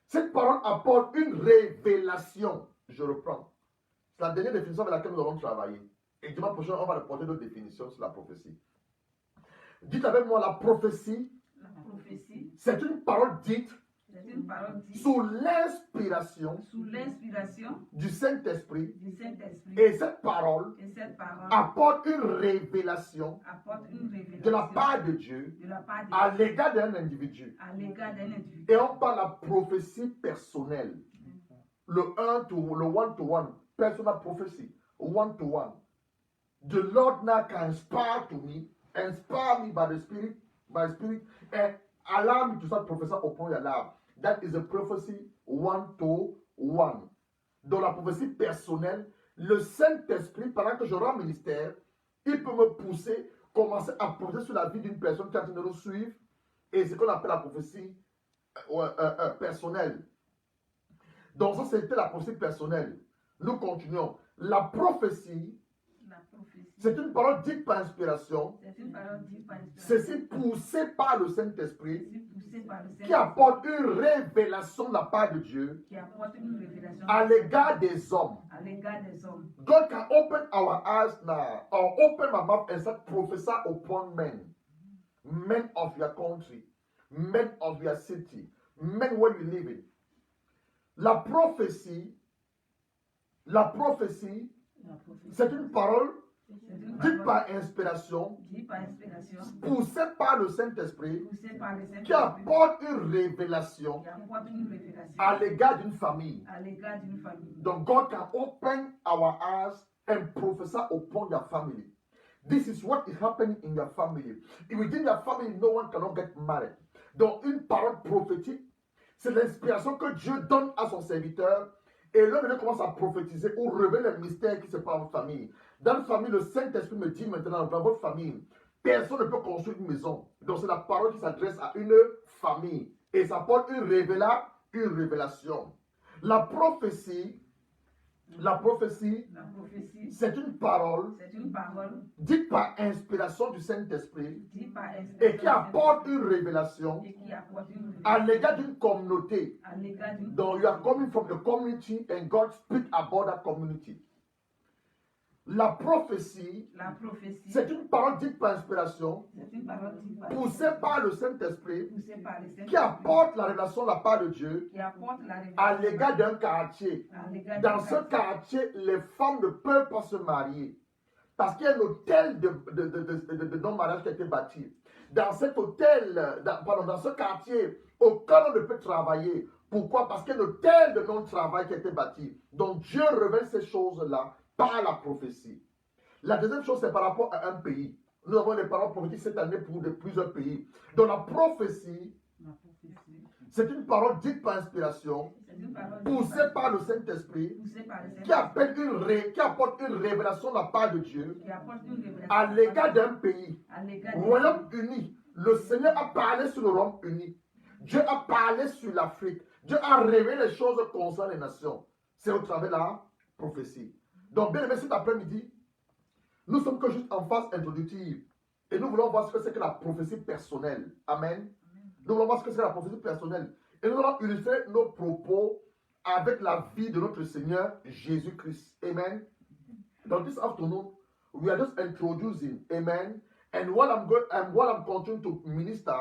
S1: Cette parole apporte une révélation. Je reprends. C'est la dernière définition avec laquelle nous allons travailler. Et dimanche prochain, on va apporter d'autres définitions sur la prophétie. Dites avec moi, la prophétie,
S5: La prophétie,
S1: c'est une parole dite
S5: c'est une parole dite
S1: sous l'inspiration
S5: sous l'inspiration
S1: du Saint-Esprit.
S5: du Saint-Esprit.
S1: Et cette parole
S5: Et cette parole
S1: apporte une révélation
S5: apporte une révélation
S1: de la part de Dieu
S5: de la part de
S1: à
S5: Dieu
S1: l'égard d'un individu.
S5: à l'égard d'un individu.
S1: Et on parle de la prophétie personnelle. Le one-to-one, personal prophecy, one-to-one. The Lord now can inspire me by the Spirit, and allow me to start prophesying upon your life. That is a prophecy one-to-one. Dans la prophétie personnelle, le Saint-Esprit, pendant que je rends ministère, il peut me pousser, commencer à prophétiser sur la vie d'une personne qui est en train de nous suivre. Et c'est ce qu'on appelle la prophétie personnelle. Donc ça, c'était la prophétie personnelle. Nous continuons. La prophétie,
S5: La prophétie,
S1: c'est une parole dite par inspiration.
S5: c'est une parole dite par inspiration.
S1: C'est poussé par le Saint-Esprit
S5: C'est poussé par le
S1: qui
S5: Saint-Esprit
S1: apporte une révélation de la part de Dieu
S5: qui apporte une révélation
S1: à l'égard des hommes.
S5: à l'égard des hommes.
S1: God can open our eyes now, or open my mouth and start prophesy upon men. Men of your country, men of your city, men where you live in. La prophétie,
S5: La prophétie,
S1: c'est une parole
S5: c'est une
S1: dite
S5: parole
S1: par inspiration,
S5: dite par inspiration,
S1: poussée par le Saint-Esprit,
S5: poussée par le
S1: qui
S5: Saint-Esprit,
S1: apporte une révélation
S5: qui apporte une révélation
S1: à l'égard d'une famille.
S5: à l'égard d'une famille.
S1: Donc, God can open our eyes and prophesy upon your family. This is what is happening in your family. If within your family, no one cannot get married. Donc, une parole prophétique, c'est l'inspiration que Dieu donne à son serviteur. Et l'homme commence à prophétiser ou révéler le mystère qui se passe dans votre famille. Dans la famille, le Saint-Esprit me dit maintenant, dans votre famille, personne ne peut construire une maison. Donc, c'est la parole qui s'adresse à une famille. Et ça porte une révélation. La prophétie,
S5: La prophétie,
S1: c'est une parole
S5: c'est une parole
S1: dite par inspiration du Saint-Esprit
S5: dite par
S1: et qui
S5: inspiration
S1: apporte une révélation
S5: et qui apporte une
S1: à
S5: révélation
S1: l'égard d'une communauté.
S5: à l'égard d'une
S1: Donc, you are coming from the community and God speak about that community. La prophétie,
S5: La prophétie,
S1: c'est une parole dite par inspiration,
S5: c'est une parole dite par
S1: poussée par le Saint-Esprit,
S5: poussée par le Saint-Esprit
S1: qui apporte la révélation de la part de Dieu
S5: qui apporte la révélation
S1: à l'égard d'un quartier.
S5: à l'égard
S1: Dans
S5: d'un
S1: ce quartier, les femmes ne peuvent pas se marier. Parce qu'il y a un hôtel de non-mariage qui a été bâti. Dans cet hôtel, dans ce quartier, aucun homme ne peut travailler. Pourquoi? Parce qu'il y a un hôtel de non-travail qui a été bâti. Donc Dieu révèle ces choses-là par la prophétie. La deuxième chose, c'est par rapport à un pays. Nous avons des paroles prophétiques cette année pour plusieurs pays. Donc la prophétie, c'est une parole dite par inspiration, poussée par le Saint-Esprit, qui apporte une révélation de la part de Dieu à l'égard d'un pays. Royaume-Uni. Le Seigneur a parlé sur le Royaume-Uni. Dieu a parlé sur l'Afrique. Dieu a révélé les choses concernant les nations. C'est au travers de la prophétie. Donc, bien aimé, cet après-midi, nous sommes que juste en phase introductive. Et nous voulons voir ce que c'est que la prophétie personnelle. Amen. Nous voulons voir ce que c'est la prophétie personnelle. Et nous allons illustrer nos propos avec la vie de notre Seigneur Jésus-Christ. Amen. Donc, this afternoon, we are just introducing. Amen. And while I'm continuing to minister,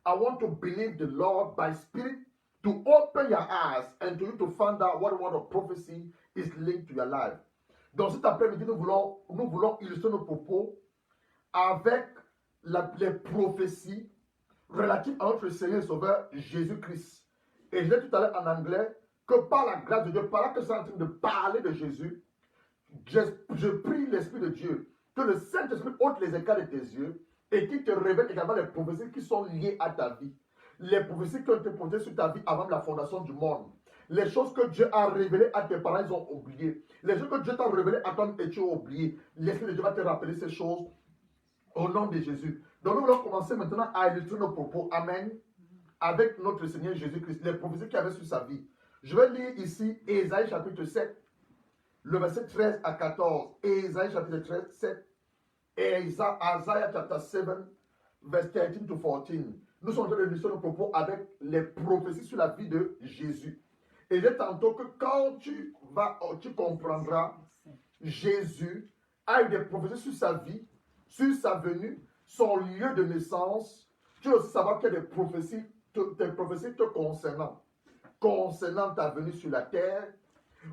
S1: I want to believe the Lord by Spirit to open your eyes and to you to find out what word of prophecy is linked to your life. Donc cet après-midi, nous voulons illustrer nos propos avec les prophéties relatives à notre Seigneur et Sauveur Jésus-Christ. Et je l'ai tout à l'heure en anglais que par la grâce de Dieu, par là que je suis en train de parler de Jésus, je prie l'Esprit de Dieu que le Saint-Esprit ôte les écarts de tes yeux et qu'il te révèle également les prophéties qui sont liées à ta vie. Les prophéties qui ont été posées sur ta vie avant la fondation du monde. Les choses que Dieu a révélées à tes parents, ils ont oublié. Les choses que Dieu t'a révélées à toi et tu as oublié. L'Esprit de Dieu va te rappeler ces choses au nom de Jésus. Donc nous allons commencer maintenant à illustrer nos propos. Amen. Avec notre Seigneur Jésus-Christ. Les prophéties qu'il y avait sur sa vie. Je vais lire ici Ésaïe chapitre 7. Le verset 13 à 14. Ésaïe chapitre 13, 7. Et Isaiah chapter 7, verse 13 to 14. Nous sommes en train de illustrer nos propos avec les prophéties sur la vie de Jésus. Et je dis tantôt que quand tu comprendras, Jésus a eu des prophéties sur sa vie, sur sa venue, son lieu de naissance. Tu dois aussi savoir qu'il y a des prophéties te concernant ta venue sur la terre,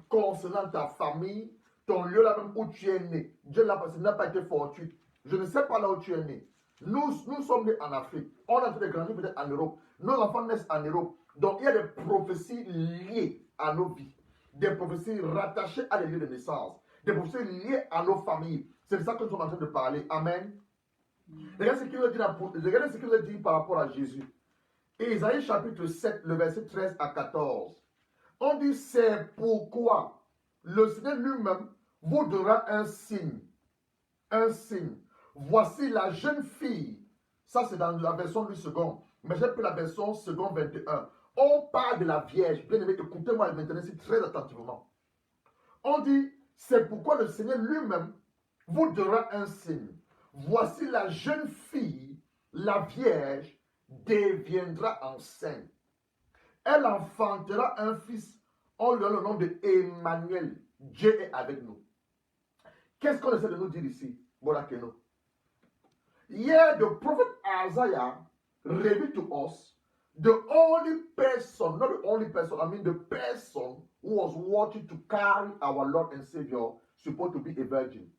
S1: concernant ta famille, ton lieu là même où tu es né. Dieu n'a pas été fortuit. Je ne sais pas là où tu es né. Nous sommes nés en Afrique. On a fait grandir peut-être en Europe. Nos enfants naissent en Europe. Donc il y a des prophéties liées à nos vies. Des prophéties rattachées à des lieux de naissance. Des prophéties liées à nos familles. C'est de ça que nous sommes en train de parler. Amen. Regardez ce qu'il nous dit par rapport à Jésus. Ésaïe chapitre 7, le verset 13 à 14. On dit, c'est pourquoi le Seigneur lui-même vous donnera un signe. Un signe. Voici la jeune fille. Ça, c'est dans la version 8 secondes. Mais j'ai pris la version seconde 21. On parle de la Vierge. Bien aimé, écoutez-moi maintenant ici très attentivement. On dit, c'est pourquoi le Seigneur lui-même vous donnera un signe. Voici la jeune fille, la Vierge, deviendra enceinte. Elle enfantera un fils. On lui donne le nom de Emmanuel. Dieu est avec nous. Qu'est-ce qu'on essaie de nous dire ici? Borakeno. Here the prophet Isaiah revealed to us the only person, not the only person, I mean the person who was worthy to carry our Lord and Savior, supposed to be a virgin.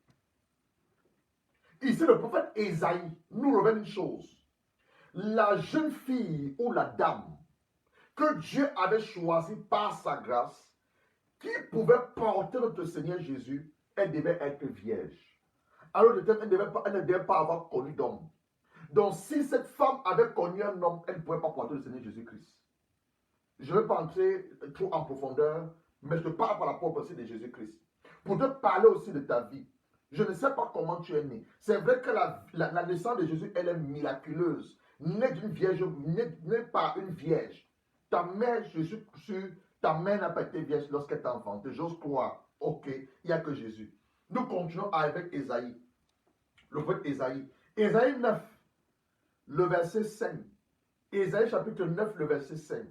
S1: Ici, le prophète Ésaïe nous révèle une chose. La jeune fille ou la dame que Dieu avait choisie par sa grâce, qui pouvait porter notre Seigneur Jésus, elle devait être vierge. Alors, elle ne devait pas avoir connu d'homme. Donc, si cette femme avait connu un homme, elle ne pouvait pas porter le Seigneur Jésus-Christ. Je ne vais pas entrer trop en profondeur, mais je te parle par la prophétie de Jésus-Christ. Pour te parler aussi de ta vie. Je ne sais pas comment tu es né. C'est vrai que la naissance de Jésus, elle est miraculeuse. Née d'une vierge, née par une vierge. Ta mère, je suis sûr, ta mère n'a pas été vierge lorsqu'elle t'a enfanté. J'ose croire. Ok, il n'y a que Jésus. Nous continuons avec Ésaïe. Le prophète Ésaïe. Ésaïe 9, le verset 5. Ésaïe chapitre 9, le verset 5.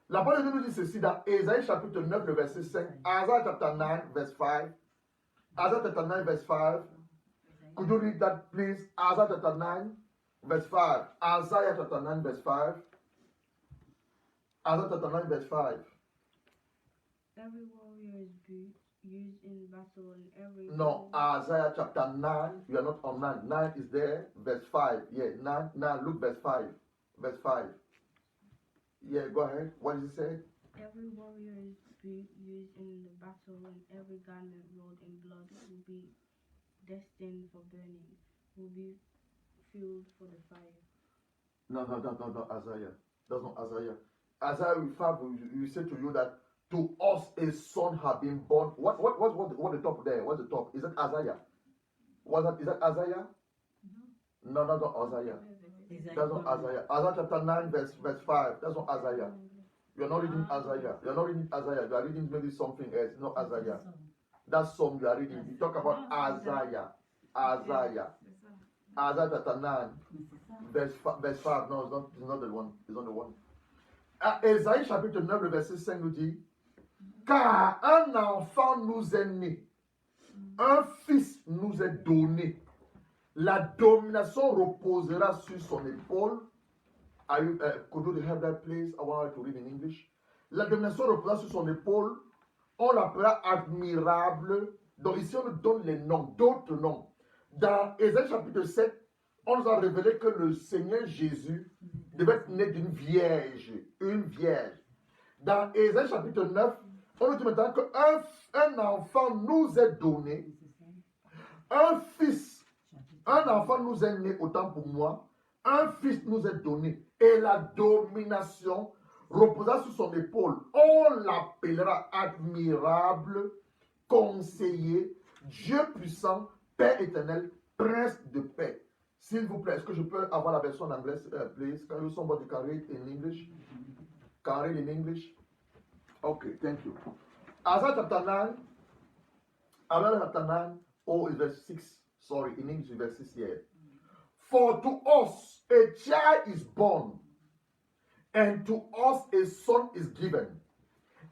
S1: La parole de Dieu nous dit ceci dans Ésaïe chapitre 9, le verset 5. Isaiah chapter 9, verse 5. Isaiah chapter 9, verse 5. Could you read that, please? Isaiah chapter 9, verse 5. Isaiah chapter 9, verse 5. Isaiah chapter 9, verse 5.
S3: Every warrior is built used in battle and every
S1: No, Isaiah chapter 9. You are not on 9. 9 is there. Verse 5. Yeah, 9. Now look verse 5. Verse 5. Yeah, go ahead. What does it say?
S3: every warrior's boot used in the battle and every garment rolled in blood will be destined for burning, will be filled for the fire.
S1: No, Isaiah. That's not Isaiah. Isaiah 5 will say to you that to us a son has been born. What the top there? What's the top? Is that Isaiah? Is that Isaiah? No, not Isaiah. That's not Isaiah. Isaiah chapter 9, verse 5. That's not Isaiah. You're not reading Isaiah. You're not reading Isaiah. You are reading maybe something else. Not Isaiah. That's some you are reading. You talk about Isaiah. Isaiah chapter 9, verse 5. No, it's not the one. It's not the one. Ésaïe chapitre 9, le verset 5 nous dit: Car un enfant nous est né, un fils nous est donné, la domination reposera sur son épaule. Could you have that place? I want to read in English. La domination reposera sur son épaule. On l'appellera admirable. Donc ici on nous donne les noms, d'autres noms. Dans Ésaïe chapitre 7, on nous a révélé que le Seigneur Jésus devait être né d'une vierge, une vierge. Dans Ésaïe chapitre 9, on nous dit maintenant qu'un enfant nous est donné, un fils, un enfant nous est né, autant pour moi, un fils nous est donné, et la domination reposera sur son épaule. On l'appellera admirable, conseiller, Dieu puissant, Père éternel, prince de paix. S'il vous plaît, est-ce que je peux avoir la version en anglais, please? Can you somebody read in English? Can read in English? Okay, thank you. Isaiah chapter 9, Isaiah chapter 9, is verse 6. Sorry, in English, verse 6 here. For to us a child is born, and to us a son is given,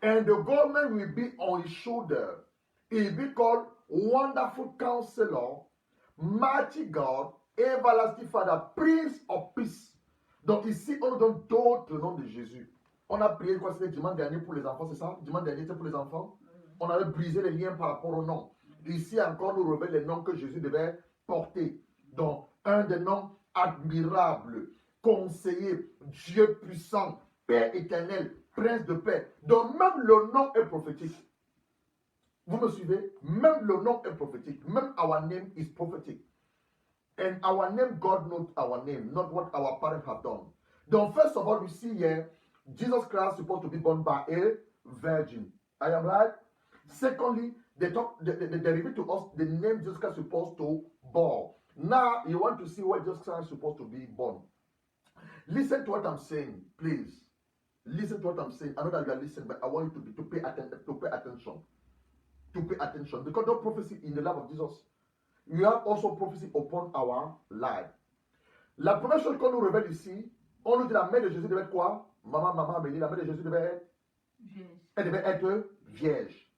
S1: and the government will be on his shoulder. He will be called Wonderful Counselor, Mighty God, Everlasting Father, Prince of Peace. Donc ici, on nous donne d'autres noms de Jésus. On a prié, quoi, c'était dimanche dernier pour les enfants, c'est ça? Dimanche dernier, c'était pour les enfants. On avait brisé les liens par rapport aux noms. Ici encore, nous révèle les noms que Jésus devait porter. Donc, un des noms admirable, conseiller, Dieu puissant, Père éternel, Prince de paix. Donc, même le nom est prophétique. Vous me suivez? Même le nom est prophétique. Même our name is prophetic. And our name, God knows our name, not what our parents have done. Donc, first of all, we see here, Jesus Christ is supposed to be born by a virgin. I am right? Secondly, they reveal to us the name Jesus Christ is supposed to born. Now, you want to see where Jesus Christ is supposed to be born. Listen to what I'm saying, please. Listen to what I'm saying. I know that you are listening, but I want you to pay attention. To pay attention. Because no prophecy in the life of Jesus, we have also prophecy upon our life. La première chose qu'on nous révèle ici, on nous dit la mère de Jésus devait être quoi? Maman, mais la mère de Jésus devait être vierge. Elle devait être vierge.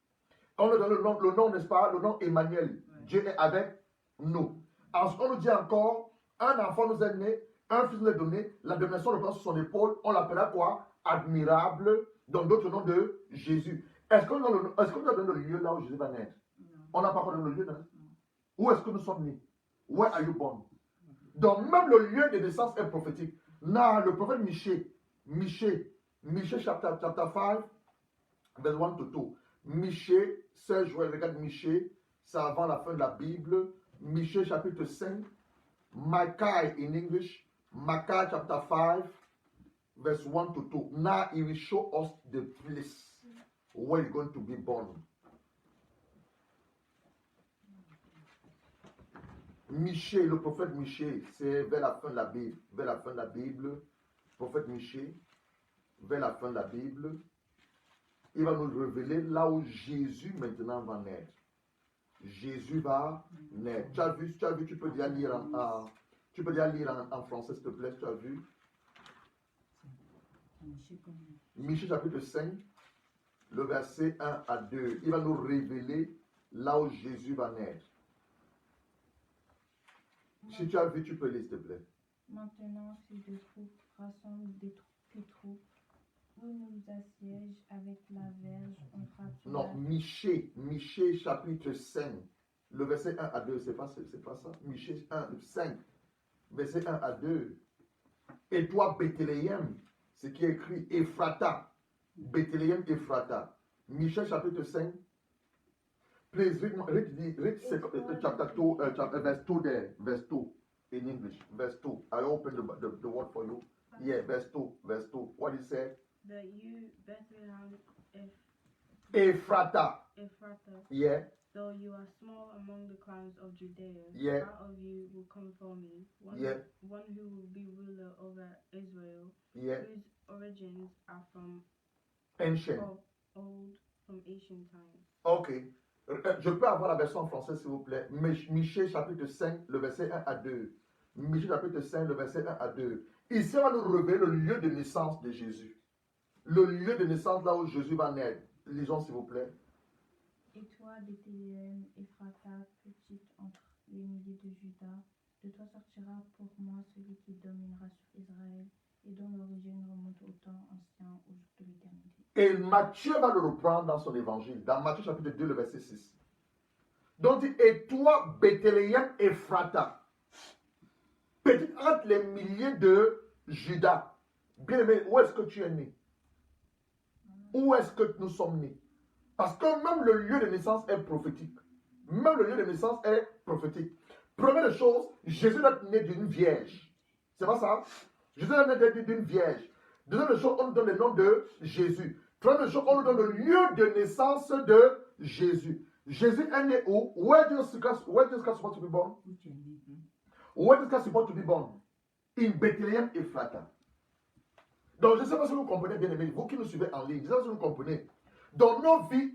S1: On nous donne le nom, n'est-ce pas? Le nom Emmanuel. Ouais. Dieu est avec nous. Ensuite, on nous dit encore, un enfant nous est né, un fils nous est donné, la domination repose sur son épaule, on l'appellera quoi? Admirable, donc d'autres noms de Jésus. Est-ce qu'on nous a donné le lieu là où Jésus va naître? Non. On n'a pas encore donné le lieu, non? Où est-ce que nous sommes nés? Where are you born? Donc même le lieu de naissance est prophétique. Now, le prophète Michée chapter 5, verse 1 to 2. Michée, 16 jours, regarde Michée, c'est avant la fin de la Bible. Michée chapitre 5, Micah in English, Micah chapter 5, verse 1 to 2. Now he will show us the place where you're going to be born. Michée, le prophète Michée, c'est vers la fin de la Bible. Vers la fin de la Bible, prophète Michée, vers la fin de la Bible, il va nous révéler là où Jésus maintenant va naître. Jésus va naître. Tu as vu, tu peux déjà lire en français, s'il te plaît, tu as vu. Michée chapitre 5, le verset 1 à 2. Il va nous révéler là où Jésus va naître. Si tu as vu, tu peux lire, s'il te plaît.
S2: Maintenant, si des troupes rassemblent tes troupes, où nous assiège avec la verge, on frappe sur
S1: Non, Michée chapitre 5, le verset 1 à 2, c'est pas ça. Michée 1, 5, verset 1 à 2. Et toi, Bethléem, ce qui est écrit Ephrata, Bethléem Ephrata. Michée chapitre 5. Please read chapter 2, verse 2 there, verse 2 in English, verse 2. I open the word for you. Yeah, verse 2. What it say?
S3: That you, Bethlehem,
S1: Ephrata.
S3: Ephrata,
S1: Yeah,
S3: though you are small among the clans of Judea,
S1: Yeah.
S3: out of you will come for me
S1: Yeah.
S3: one who will be ruler over Israel,
S1: yeah,
S3: whose origins are from
S1: ancient.
S3: old, from ancient times.
S1: Ok. Je peux avoir la version en français, s'il vous plaît. Michée chapitre 5, le verset 1 à 2. Michée chapitre 5, le verset 1 à 2. Ici, on va nous révéler le lieu de naissance de Jésus. Le lieu de naissance là où Jésus va naître. Lisons, s'il vous plaît.
S2: Et toi, Bethléem, Ephrata, petite entre les milliers de Juda, de toi sortira pour moi celui qui dominera sur Israël et dont l'origine remonte au temps ancien, au jour de l'éternité.
S1: Et Matthieu va le reprendre dans son évangile, dans Matthieu chapitre 2, le verset 6. Donc, et toi, Bethléem Ephrata, petite entre les milliers de Juda. Bien-aimé, où est-ce que tu es né? Où est-ce que nous sommes nés? Parce que même le lieu de naissance est prophétique. Même le lieu de naissance est prophétique. Première des choses, Jésus est né d'une vierge. C'est pas ça? Jésus est né d'une vierge. Deuxième des choses, on nous donne le nom de Jésus. Troisième des choses, on nous donne le lieu de naissance de Jésus. Jésus est né où? Where is this guy supposed to be born? Where is this guy supposed to be born? In Bethlehem Ephrata. Donc, je ne sais pas si vous comprenez bien, aimés, vous qui nous suivez en ligne, je ne sais pas si vous comprenez. Dans nos vies,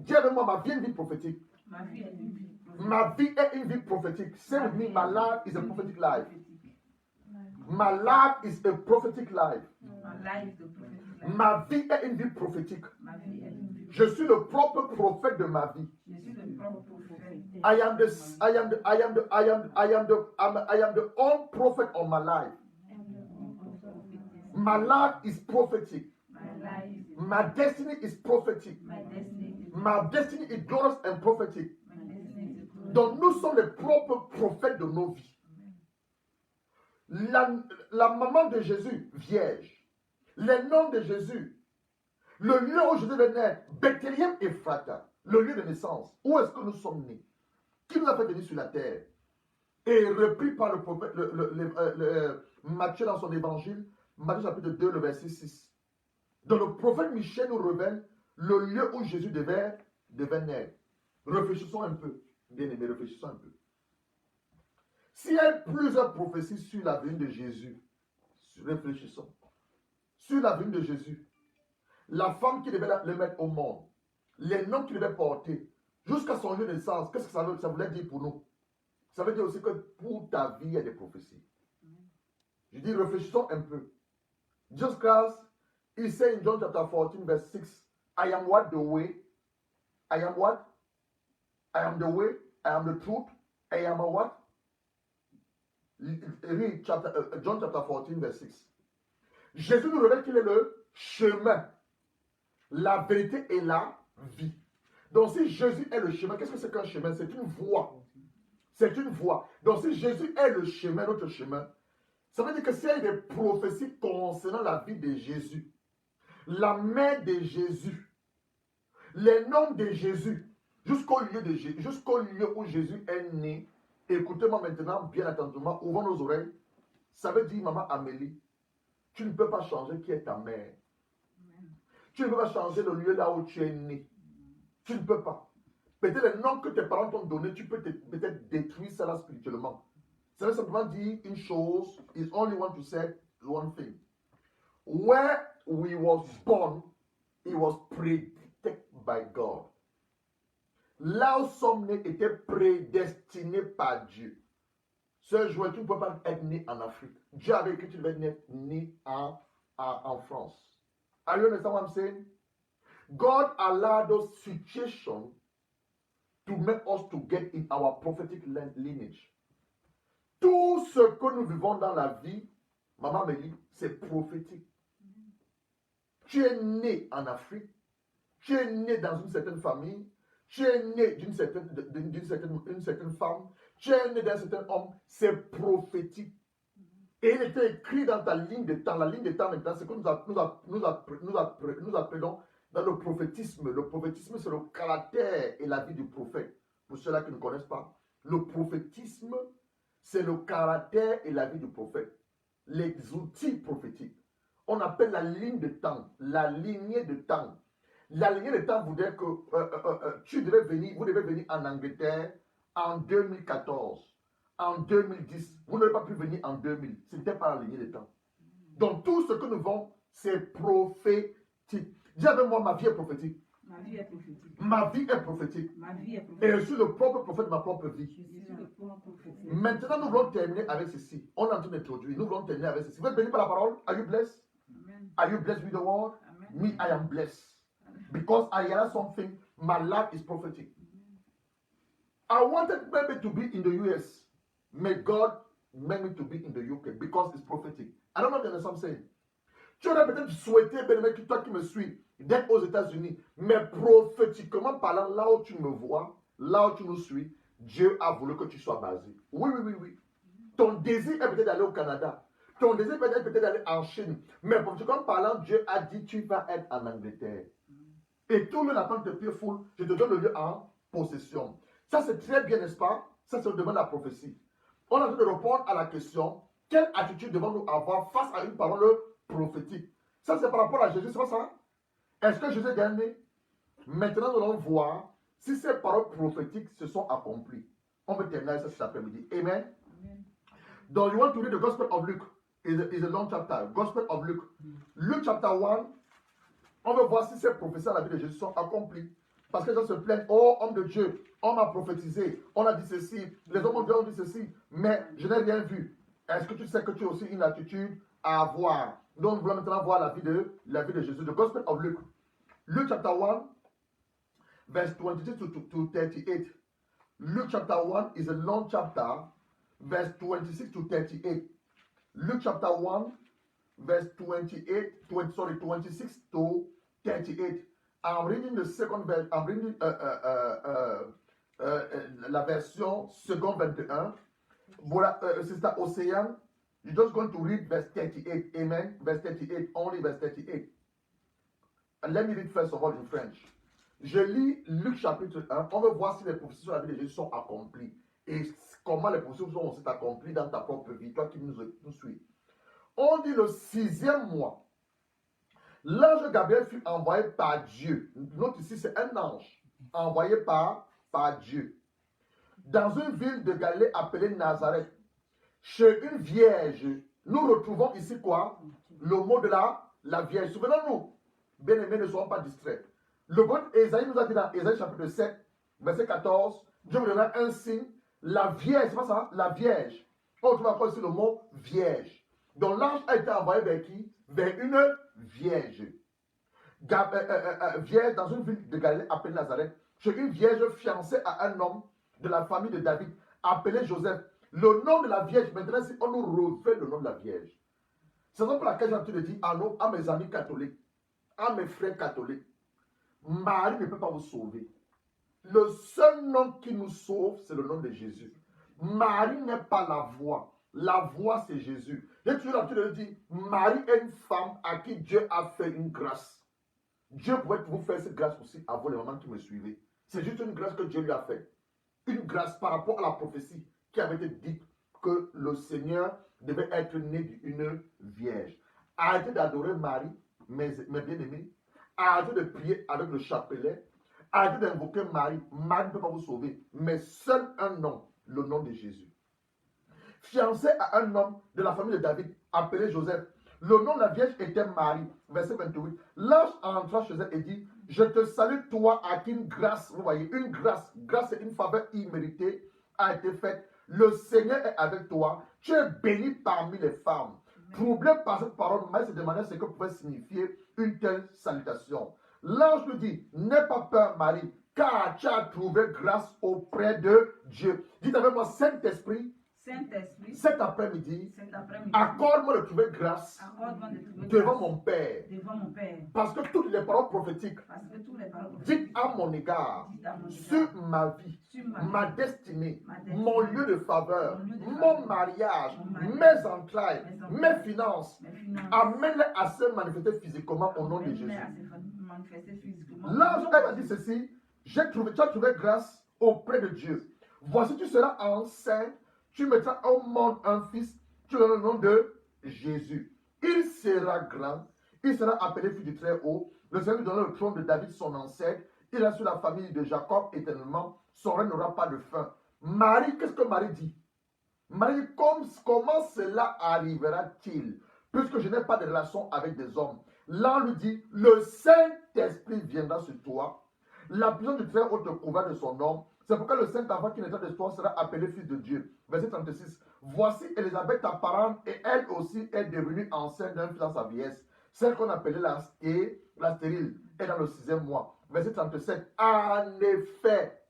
S1: dis avec moi, ma vie est une vie prophétique.
S5: Ma vie est une vie prophétique.
S1: Ma vie est une vie prophétique. Say with me, my life is a prophetic life. My life is a prophetic life.
S5: Ma life is a prophetic life.
S1: Ma vie est une vie prophétique.
S5: Ma vie est une vie.
S1: Je suis le propre prophète de ma vie.
S5: Je suis le propre prophète.
S1: I am the own prophet of my life. My life is prophetic.
S5: My life is
S1: My destiny is prophetic.
S5: my destiny.
S1: My destiny is glorious and prophetic.
S5: My destiny is good.
S1: Donc nous sommes les propres prophètes de nos vies. La maman de Jésus, vierge. Les noms de Jésus. Le lieu où Jésus est né, Bethléem Ephrata, le lieu de naissance. Où est-ce que nous sommes nés? Qui nous a fait venir sur la terre? Et repris par le prophète, Matthieu dans son évangile, Matthieu chapitre 2, le verset 6. Donc le prophète Michée nous révèle le lieu où Jésus devait naître. Réfléchissons un peu, bien-aimés, réfléchissons un peu. S'il y a plusieurs prophéties sur la venue de Jésus, réfléchissons. Sur la venue de Jésus, la femme qui devait le mettre au monde, les noms qu'il devait porter, jusqu'à son lieu de naissance, qu'est-ce que ça voulait dire pour nous? Ça veut dire aussi que pour ta vie, il y a des prophéties. Je dis, réfléchissons un peu. Just Christ, he said in John chapter 14, verse 6, I am what? The way. I am what? I am the way. I am the truth. I am a what? Read John chapter 14, verse 6. Jésus nous révèle qu'il est le chemin, la vérité et la vie. Donc si Jésus est le chemin, qu'est-ce que c'est qu'un chemin? C'est une voie. C'est une voie. Donc si Jésus est le chemin, notre chemin, ça veut dire que s'il y a des prophéties concernant la vie de Jésus, la mère de Jésus, les noms de Jésus, jusqu'au lieu où Jésus est né, écoutez-moi maintenant bien attentivement, ouvrons nos oreilles. Ça veut dire, maman Amélie, tu ne peux pas changer qui est ta mère. Tu ne peux pas changer le lieu là où tu es né. Tu ne peux pas. Peut-être les noms que tes parents t'ont donnés, tu peux peut-être détruire cela spirituellement. Ça veut simplement dire une chose, is only want to say one thing. Where we was born, it was predicted by God. Là où sommes nés était prédestiné par Dieu. Ce jour, tu ne peux pas être né en Afrique. Dieu avait écrit que tu devais être né en France. Are you understand what I'm saying? God allowed those situations to make us to get in our prophetic lineage. Tout ce que nous vivons dans la vie, maman me dit, c'est prophétique. Tu es né en Afrique, tu es né dans une certaine famille, tu es né d'une certaine femme, tu es né d'un certain homme, c'est prophétique. Et il était écrit dans ta ligne de temps. La ligne de temps maintenant, c'est que nous appelons dans le prophétisme. Le prophétisme, c'est le caractère et la vie du prophète. Pour ceux-là qui ne connaissent pas, le prophétisme, c'est le caractère et la vie du prophète. Les outils prophétiques. On appelle la ligne de temps, la lignée de temps. La lignée de temps voudrait que vous devez venir en Angleterre en 2014. En 2010, vous n'avez pas pu venir en 2000. Ce n'était pas la lignée de temps. Donc tout ce que nous vons, c'est prophétique. Dis avec moi, ma vie est prophétique.
S5: Ma vie est prophétique.
S1: Ma vie est prophétique.
S5: Ma vie est
S1: Et
S5: prophétique.
S1: je suis le propre prophète de ma propre vie.
S5: Je suis le propre prophète.
S1: Maintenant, nous voulons terminer avec ceci. On est en train d'introduire. Nous voulons terminer avec ceci. Vous êtes bénis par la parole? Are you blessed?
S5: Amen.
S1: Are you blessed with the word?
S5: Amen.
S1: Me, I am blessed. Because I hear something, my life is prophetic. I wanted maybe to be in the US. May God make me to be in the UK because it's prophetic. I don't know if you understand what I'm saying. Tu aurais peut-être souhaité, toi qui me suis, d'être aux États-Unis, mais prophétiquement parlant, là où tu me vois, là où tu nous suis, Dieu a voulu que tu sois basé. Oui, oui, oui, oui. Ton désir est peut-être d'aller au Canada. Ton désir peut-être d'aller en Chine. Mais prophétiquement parlant, Dieu a dit tu vas être en Angleterre. Et tout le monde attend de pied foule, je te donne le lieu en possession. Ça, c'est très bien, n'est-ce pas? Ça, c'est le domaine de la prophétie. On est en train de répondre à la question, quelle attitude devons-nous avoir face à une parole prophétique? Ça, c'est par rapport à Jésus, c'est pas ça? Est-ce que Jésus est gagné? Maintenant, nous allons voir si ces paroles prophétiques se sont accomplies. On va terminer ça cet après-midi. Amen.
S5: Amen.
S1: Donc, you want to read the Gospel of Luke. It's a long chapter. Gospel of Luke. Luke chapter 1. On veut voir si ces prophéties à la vie de Jésus sont accomplies. Parce que les gens se plaignent, oh homme de Dieu, on m'a prophétisé, on a dit ceci, les hommes de Dieu ont dit ceci, mais je n'ai rien vu. Est-ce que tu sais que tu as aussi une attitude à avoir? Donc nous voulons maintenant voir la vie de Jésus. The Gospel of Luke. Luke chapter 1, verse 26 to 38. Luke chapter 1 is a long chapter, verse 26 to 38. Luke chapter 1, verse 26 to 38. I'm reading the second verse. I'm reading la version second 21. Voilà, Sister Océane, you're just going to read verse 38. Amen. Verse 38, only verse 38. And let me read first of all in French. Je lis Luc chapitre 1. On veut voir si les prophéties sur la vie de Jésus sont accomplies. Et comment les prophéties sont aussi accomplies dans ta propre vie, toi qui nous suis. On dit le 6e mois. L'ange Gabriel fut envoyé par Dieu. Note ici, c'est un ange envoyé par Dieu. Dans une ville de Galilée appelée Nazareth. Chez une vierge. Nous retrouvons ici quoi? Le mot de la vierge. Souvenons-nous. Bien-aimés, ne soyons pas distraits. Le bon Ésaïe nous a dit dans Ésaïe chapitre 7, verset 14, Dieu vous donnera un signe. La vierge, c'est pas ça? La vierge. On retrouve encore ici le mot vierge. Donc l'ange a été envoyé vers qui? Vers une vierge. Vierge dans une ville de Galilée appelée Nazareth. Chez une vierge fiancée à un homme de la famille de David appelé Joseph. Le nom de la vierge, maintenant, si on nous refait le nom de la vierge. C'est pour laquelle j'ai envie de dire à mes amis catholiques, à mes frères catholiques, Marie ne peut pas vous sauver. Le seul nom qui nous sauve, c'est le nom de Jésus. Marie n'est pas la voix. La voix, c'est Jésus. J'ai toujours l'habitude de dire, Marie est une femme à qui Dieu a fait une grâce. Dieu pourrait vous faire cette grâce aussi à vous, les mamans qui me suivez. C'est juste une grâce que Dieu lui a faite. Une grâce par rapport à la prophétie qui avait été dite que le Seigneur devait être né d'une vierge. Arrêtez d'adorer Marie, mes bien-aimés. Arrêtez de prier avec le chapelet. Arrêtez d'invoquer Marie. Marie ne peut pas vous sauver. Mais seul un nom, le nom de Jésus. Fiancé à un homme de la famille de David, appelé Joseph. Le nom de la vierge était Marie. Verset 28. L'ange entra chez elle et dit, je te salue toi à qui une grâce, vous voyez, une grâce, grâce et une faveur imméritée a été faite. Le Seigneur est avec toi. Tu es bénie parmi les femmes. Troublé par cette parole, Marie se demandait ce que pouvait signifier une telle salutation. L'ange lui dit, n'aie pas peur Marie, car tu as trouvé grâce auprès de Dieu. Dites avec moi, Saint-Esprit,
S5: Saint-Esprit,
S1: cet après-midi,
S5: cet après-midi,
S1: accorde-moi de trouver grâce
S5: accorde-moi de trouver
S1: devant
S5: grâce
S1: mon Père.
S5: devant mon Père.
S1: Parce que toutes les paroles prophétiques
S5: Parce que tous les paroles
S1: dites à mon égard,
S5: dites à mon
S1: sur
S5: égard,
S1: ma vie,
S5: sur
S1: ma destinée,
S5: ma destinée,
S1: mon lieu de faveur,
S5: mon lieu de
S1: mon
S5: faveur,
S1: mariage,
S5: mon mariage,
S1: mes entrailles,
S5: mes
S1: mes
S5: entrailles,
S1: finances,
S5: mes finances,
S1: amène-les à se manifester physiquement au nom de
S5: amène-les
S1: Jésus.
S5: à se manifester physiquement.
S1: L'ange elle a dit ceci, tu as trouvé grâce auprès de Dieu. Voici, tu seras enceinte, tu mettras au monde un fils, tu donnes le nom de Jésus. Il sera grand, il sera appelé fils du Très-Haut. Le Seigneur lui donnera le trône de David, son ancêtre. Il est sur la famille de Jacob éternellement. Son règne n'aura pas de fin. Marie, qu'est-ce que Marie dit? Marie dit, comment cela arrivera-t-il? Puisque je n'ai pas de relation avec des hommes. L'ange lui dit, le Saint-Esprit viendra sur toi. La puissance du Très-Haut te couvert de son nom. C'est pourquoi le Saint-Enfant qui naîtra de toi sera appelé fils de Dieu. Verset 36. Voici Élisabeth, ta parente, et elle aussi est devenue enceinte d'un fils dans sa vieillesse. Celle qu'on appelait la stérile est dans le 6e mois. Verset 37. En effet,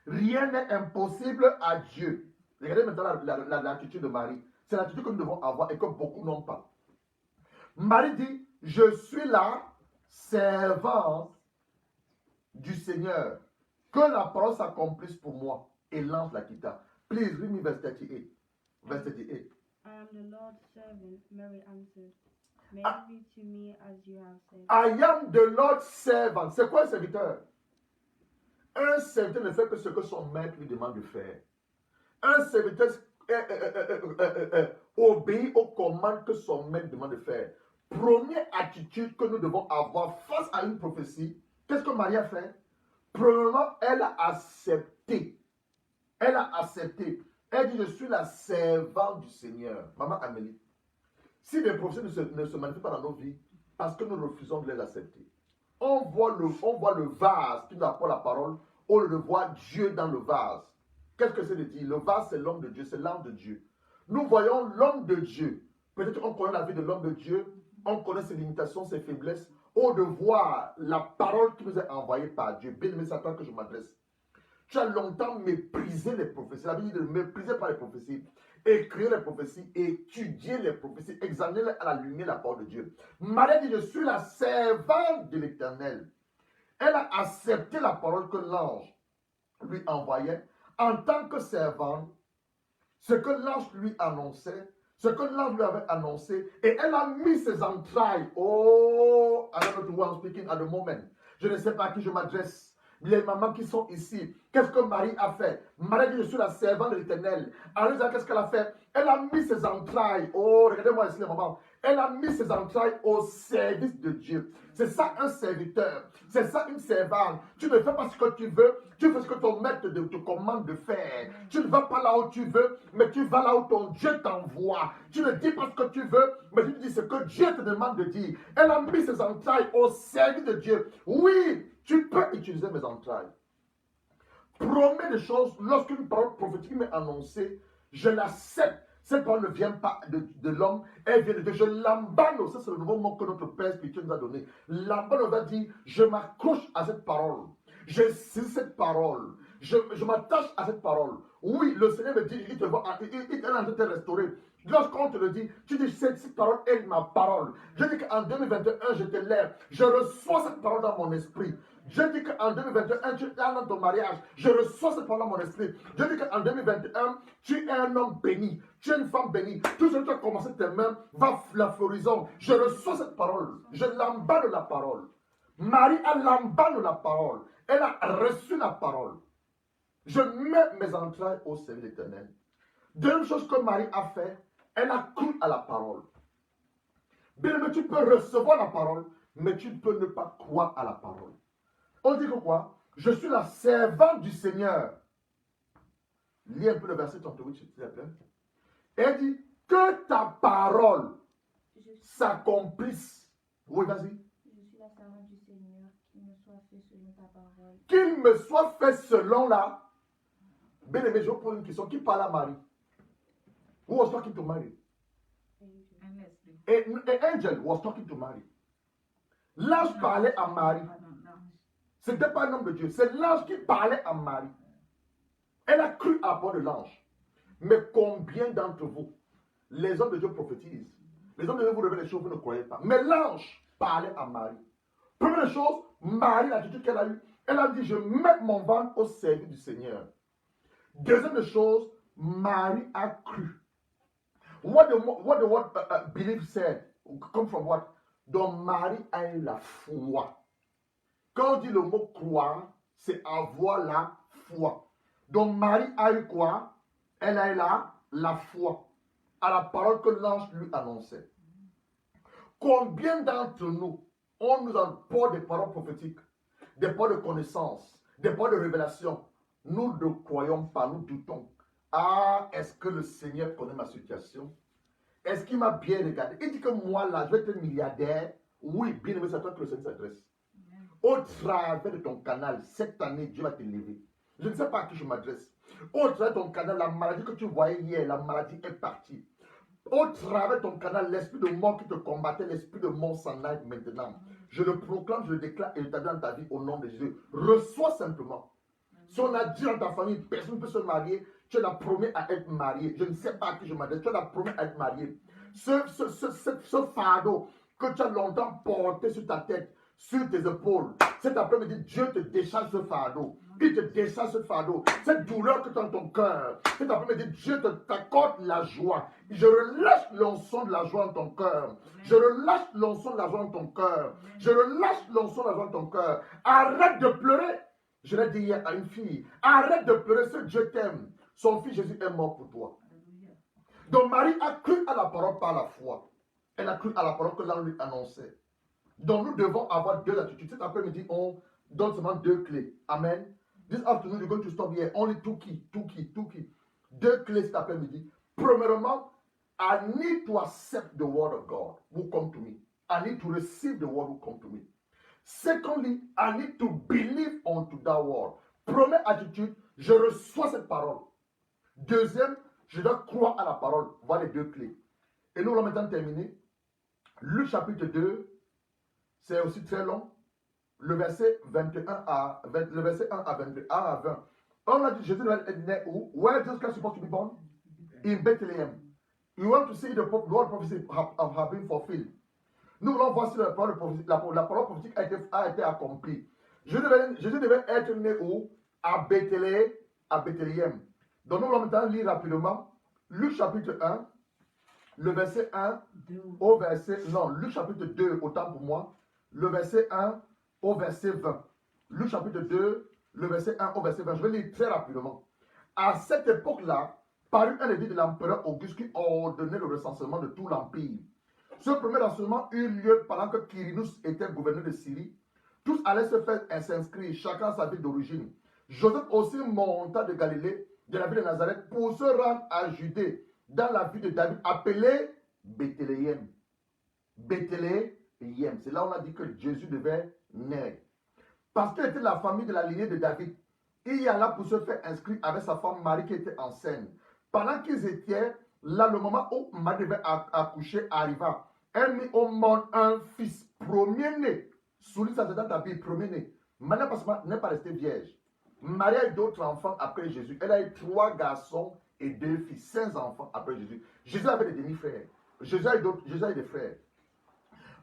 S1: rien n'est impossible à Dieu. Regardez maintenant l'attitude de Marie. C'est l'attitude que nous devons avoir et que beaucoup n'ont pas. Marie dit, je suis la servante du Seigneur. Que la parole s'accomplisse pour moi. Et l'ange la quitta. Please read me verse 38. Verse 38.
S3: I am the Lord's servant, Mary answered. May it be to me as you have said.
S1: I am the Lord's servant. C'est quoi un serviteur? Un serviteur ne fait que ce que son maître lui demande de faire. Un serviteur obéit aux commandes que son maître demande de faire. Première attitude que nous devons avoir face à une prophétie, qu'est-ce que Marie a fait? Premièrement, elle a accepté. Elle a accepté. Elle dit, je suis la servante du Seigneur. Maman Amélie, si les prophéties ne se manifestent pas dans nos vies, parce que nous refusons de les accepter, on voit le vase qui nous apporte la parole, on le voit Dieu dans le vase. Qu'est-ce que c'est de dire? Le vase, c'est l'homme de Dieu, c'est l'âme de Dieu. Nous voyons l'homme de Dieu. Peut-être qu'on connaît la vie de l'homme de Dieu, on connaît ses limitations, ses faiblesses, ou de voir la parole qui nous est envoyée par Dieu. Bien-aimé, c'est à toi que je m'adresse. Tu as longtemps méprisé les prophéties. La Bible dit de ne mépriser pas les prophéties. Écrire les prophéties, étudier les prophéties, examiner à la lumière la parole de Dieu. Marie dit, je suis la servante de l'Éternel. Elle a accepté la parole que l'ange lui envoyait en tant que servante, ce que l'ange lui annonçait, ce que l'ange lui avait annoncé, et elle a mis ses entrailles. Oh, I don't know who I'm speaking at the moment. Je ne sais pas à qui je m'adresse. Les mamans qui sont ici, qu'est-ce que Marie a fait? Marie dit, je suis la servante de l'Éternel. Alors, qu'est-ce qu'elle a fait? Elle a mis ses entrailles. Oh, regardez-moi ici les mamans. Elle a mis ses entrailles au service de Dieu. C'est ça un serviteur. C'est ça une servante. Tu ne fais pas ce que tu veux. Tu fais ce que ton maître te commande de faire. Tu ne vas pas là où tu veux, mais tu vas là où ton Dieu t'envoie. Tu ne dis pas ce que tu veux, mais tu dis ce que Dieu te demande de dire. Elle a mis ses entrailles au service de Dieu. Oui, tu peux utiliser mes entrailles. Promets des choses, lorsqu'une parole prophétique m'est annoncée, je l'accepte. Cette parole ne vient pas de l'homme, elle vient de Dieu. Je l'emballonne. Ça, c'est le nouveau mot que notre Père spirituel nous a donné. L'emballonne va dire, je m'accroche à cette parole. Je saisis cette parole. Je m'attache à cette parole. Oui, le Seigneur me dit, il est en train de te restaurer. Lorsqu'on te le dit, tu dis, cette parole est ma parole. Je dis qu'en 2021, je te lève. Je reçois cette parole dans mon esprit. Je dis qu'en 2021, tu es dans ton mariage. Je reçois cette parole dans mon esprit. Je dis qu'en 2021, tu es un homme béni. Tu es une femme bénie. Tout ce que tu as commencé tes mains va la floraison. Je reçois cette parole. Je l'emballe la parole. Marie, elle l'emballe la parole. Elle a reçu la parole. Je mets mes entrailles au service éternel. Deuxième chose que Marie a fait, elle a cru à la parole. Bien, mais tu peux recevoir la parole, mais tu ne peux ne pas croire à la parole. On dit que quoi? Je suis la servante du Seigneur. Lis un peu le verset 38, s'il te plaît. Elle dit que ta parole s'accomplisse. Oui, vas-y.
S2: Je suis la servante du Seigneur, qu'il me soit fait selon ta parole.
S1: Qu'il me soit fait selon la. Bien aimé, je vous pose une question. Qui parle à Marie? Who was talking to Mary?
S5: Un esprit.
S1: An angel was talking to Mary. L'ange parlait à Marie. Ce n'était pas un homme de Dieu. C'est l'ange qui parlait à Marie. Elle a cru à la parole de l'ange. Mais combien d'entre vous, les hommes de Dieu prophétisent, les hommes de Dieu vous révèlent des choses que vous ne croyez pas. Mais l'ange parlait à Marie. Première chose, Marie, l'attitude qu'elle a eue, elle a dit, je mets mon ventre au service du Seigneur. Deuxième chose, Marie a cru. What the word believe said, come from what? Donc Marie a eu la foi. Quand on dit le mot croire, c'est avoir la foi. Donc Marie a eu quoi? Elle a eu la foi à la parole que l'ange lui annonçait. Combien d'entre nous, on nous apporte des paroles prophétiques, des paroles de connaissance, des paroles de révélation. Nous ne croyons pas, nous doutons. Ah, est-ce que le Seigneur connaît ma situation? Est-ce qu'il m'a bien regardé? Il dit que moi, là, je vais être milliardaire. Oui, bien aimé, c'est à toi que le Seigneur s'adresse. Au travers de ton canal, cette année, Dieu va te lever. Je ne sais pas à qui je m'adresse. Au travers de ton canal, la maladie que tu voyais hier, la maladie est partie. Au travers de ton canal, l'esprit de mort qui te combattait, l'esprit de mort s'en aille maintenant. Je le proclame, je le déclare et je t'adore dans ta vie au nom de Jésus. Reçois simplement. Si on a dit dans ta famille, personne ne peut se marier, tu es la première à être mariée. Je ne sais pas à qui je m'adresse, tu es la première à être mariée. Ce fardeau que tu as longtemps porté sur ta tête, sur tes épaules, cet après-midi, Dieu te décharge ce fardeau. Il te décharge ce fardeau. Cette douleur que tu as dans ton cœur, cet après-midi, Dieu t'accorde la joie. Je relâche l'onction de la joie dans ton cœur. Je relâche l'onction de la joie dans ton cœur. Je relâche l'onction de la joie dans ton cœur. Arrête de pleurer. Je l'ai dit hier à une fille, arrête de pleurer, ce Dieu t'aime. Son fils Jésus est mort pour toi. Donc Marie a cru à la parole par la foi. Elle a cru à la parole que l'ange lui annonçait. Donc nous devons avoir deux attitudes. Cet après-midi, on donne seulement deux clés. Amen. This afternoon, we're going to stop here. Only two key. Deux clés cet après-midi. Premièrement, I need to accept the word of God who come to me. I need to receive the word who come to me. Secondly, I need to believe unto that word. Première attitude, je reçois cette parole. Deuxième, je dois croire à la parole. Voilà les deux clés. Et nous allons maintenant terminer. Luc chapitre 2, c'est aussi très long. Le verset 1 à 20. On a dit, Jésus est né où? Where Jesus Christ supposed to be born? In Bethlehem. You want to see the word prophecy have been fulfilled. Nous voulons voir si la parole prophétique a été accomplie. Jésus devait être né où? À Bethléem. Donc nous allons maintenant lire rapidement Luc chapitre 1, le verset 1 au verset... Non, Luc chapitre 2, autant pour moi. Le verset 1 au verset 20. Luc chapitre 2, le verset 1 au verset 20. Je vais lire très rapidement. À cette époque-là, parut un édit de l'empereur Auguste qui ordonnait le recensement de tout l'empire. Ce premier renseignement eut lieu pendant que Quirinus était gouverneur de Syrie. Tous allaient se faire s'inscrire, chacun à sa ville d'origine. Joseph aussi monta de Galilée, de la ville de Nazareth, pour se rendre à Judée, dans la ville de David, appelée Bethléem. Bethléem, c'est là où on a dit que Jésus devait naître. Parce qu'il était de la famille de la lignée de David, il y alla pour se faire inscrire avec sa femme Marie qui était enceinte. Pendant qu'ils étaient là, le moment où Marie devait accoucher arriva. Elle mit au monde un fils premier-né. Souligne ça dans ta Bible, premier-né. Marie n'est pas restée vierge. Marie a eu d'autres enfants après Jésus. Elle a eu 3 garçons et 2 filles, 5 enfants après Jésus. Jésus avait des demi-frères. Jésus a eu des frères.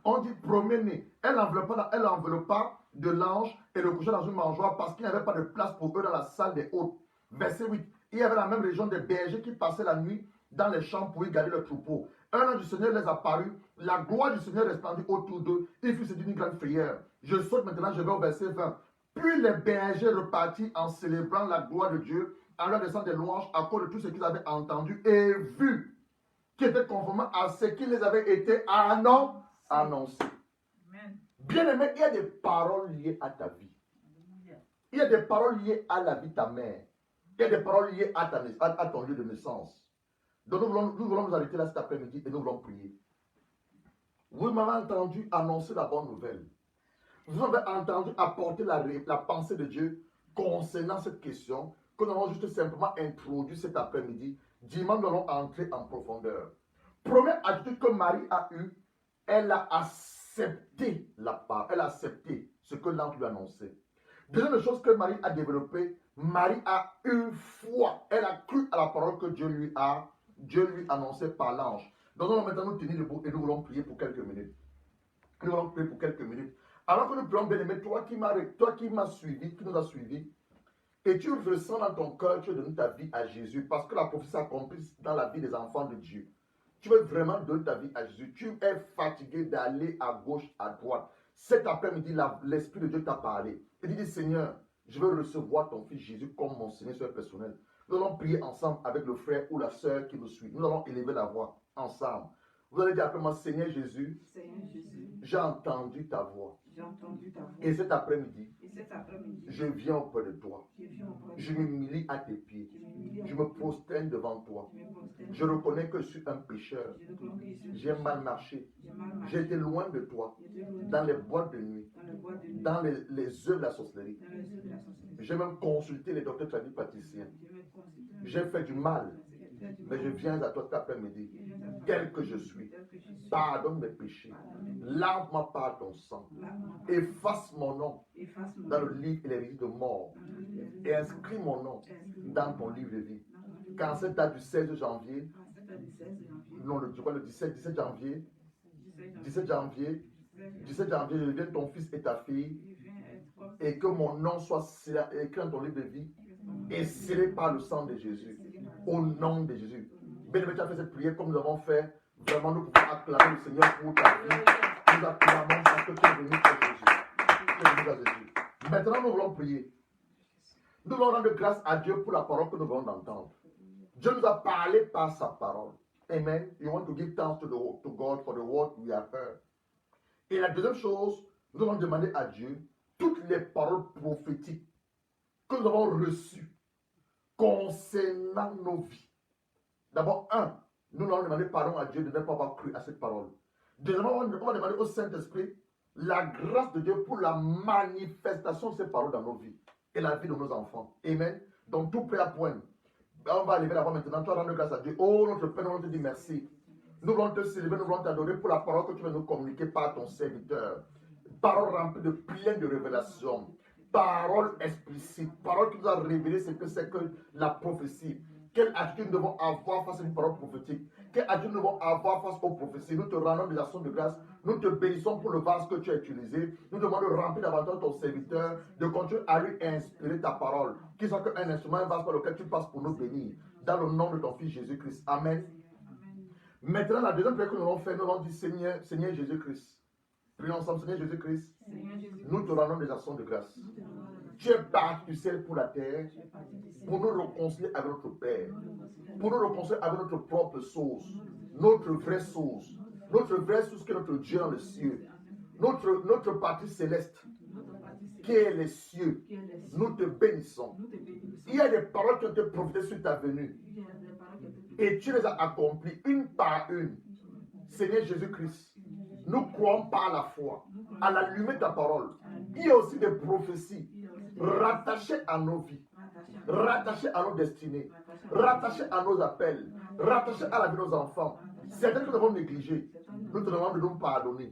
S1: On dit premier-né. Elle enveloppa de l'ange et le coucha dans une mangeoire parce qu'il n'y avait pas de place pour eux dans la salle des hôtes. Verset 8. Il y avait la même région des bergers qui passaient la nuit dans les champs pour y garder le troupeau. Un ange du Seigneur les apparut. La gloire du Seigneur resplendit autour d'eux. Il fut saisi d'une grande frayeur. Je saute maintenant, je vais au verset 20. Puis les bergers repartirent en célébrant la gloire de Dieu, en leur laissant des louanges à cause de tout ce qu'ils avaient entendu et vu, qui était conformément à ce qui les avait été annoncé. Bien-aimé, il y a des paroles liées à ta vie. Il y a des paroles liées à la vie de ta mère. Il y a des paroles liées à ton lieu de naissance. Donc nous voulons nous arrêter là cet après-midi et nous voulons prier. Vous m'avez entendu annoncer la bonne nouvelle. Vous avez entendu apporter la pensée de Dieu concernant cette question que nous allons juste simplement introduire cet après-midi. Dimanche, nous allons entrer en profondeur. Première attitude que Marie a eue, elle a accepté la part, elle a accepté ce que l'ange lui annonçait. Deuxième chose que Marie a développée, Marie a eu foi. Elle a cru à la parole que Dieu lui annonçait par l'ange. Donc nous allons maintenant nous tenir debout et nous voulons prier pour quelques minutes. Nous allons prier pour quelques minutes. Alors que nous prions, bien-aimé, toi qui m'as suivi, qui nous as suivis, et tu ressens dans ton cœur, tu veux donner ta vie à Jésus, parce que la prophétie s'accomplit dans la vie des enfants de Dieu. Tu veux vraiment donner ta vie à Jésus. Tu es fatigué d'aller à gauche, à droite. Cet après-midi, l'Esprit de Dieu t'a parlé. Il dit, Seigneur, je veux recevoir ton Fils Jésus comme mon Seigneur personnel. Nous allons prier ensemble avec le frère ou la sœur qui nous suit. Nous allons élever la voix ensemble. Vous allez dire après moi, Seigneur Jésus, j'ai entendu ta voix. Et cet après-midi, je viens auprès de toi. Je m'humilie à tes pieds. Je me prosterne devant toi. Je reconnais que je suis un pécheur. J'ai mal marché. J'ai été loin de toi, dans les boîtes de nuit, dans les œuvres de la sorcellerie. J'ai même consulté les docteurs tradipraticiens. J'ai fait du mal, mais je viens à toi cet après-midi, tel que je suis. Pardonne mes péchés. Lave-moi par ton sang. Efface mon nom dans le livre et les registres de mort. Et inscris mon nom dans ton livre de vie. Quand cette date du 16 janvier, non, je crois le 17 janvier, je deviens ton fils et ta fille, et que mon nom soit écrit dans ton livre de vie et scellé par le sang de Jésus. Au nom de Jésus. Bien-aimé, tu as fait cette prière comme nous avons fait. Vraiment, nous pouvons acclamer le Seigneur pour ta vie. Nous acclamons parce que tu es venu à Jésus. Tu es venu à Jésus. Maintenant, nous voulons prier. Nous voulons rendre grâce à Dieu pour la parole que nous venons d'entendre. Dieu nous a parlé par sa parole. Amen. You want to give thanks to God for the word we have heard. Et la deuxième chose, nous allons demander à Dieu toutes les paroles prophétiques que nous avons reçues concernant nos vies. D'abord, nous allons demander pardon à Dieu de ne pas avoir cru à cette parole. Deuxièmement, on va demander au Saint-Esprit la grâce de Dieu pour la manifestation de ces paroles dans nos vies et la vie de nos enfants. Amen. Donc, tout prêt à point. On va lever la voix maintenant. Tu vas rendre grâce à Dieu. Oh, notre Père, nous voulons te dire merci. Nous voulons te célébrer, nous voulons t'adorer pour la parole que tu vas nous communiquer par ton serviteur. Parole remplie de pleine de révélations. Parole explicite. Parole qui nous a révélé ce que c'est que la prophétie. Quelle attitude nous devons avoir face à une parole prophétique? Quelle attitude nous devons avoir face aux prophéties? Nous te rendons des actions de grâce. Nous te bénissons pour le vase que tu as utilisé. Nous demandons de remplir davantage ton serviteur, de continuer à lui inspirer ta parole. Qu'il soit qu'un instrument, un vase par lequel tu passes pour nous bénir. Dans le nom de ton Fils Jésus-Christ. Amen. Maintenant, la deuxième prière que nous allons faire, nous allons dire Seigneur Jésus-Christ. Prions ensemble, Seigneur Jésus-Christ. Nous te rendons des actions de grâce. Tu es parti du ciel pour la terre pour nous réconcilier avec notre Père, pour nous réconcilier avec notre propre source, notre vraie source qui est notre Dieu dans le ciel, notre partie céleste qui est les cieux. Nous te bénissons. Il y a des paroles qui ont été prophétisées sur ta venue et tu les as accomplies une par une. Seigneur Jésus-Christ, nous croyons par la foi à la lumière de ta parole. Il y a aussi des prophéties rattachées à nos vies, rattachées à nos destinées, rattachées à nos appels, rattachées à la vie de nos enfants. Certaines que nous avons négligées, nous te demandons de nous pardonner.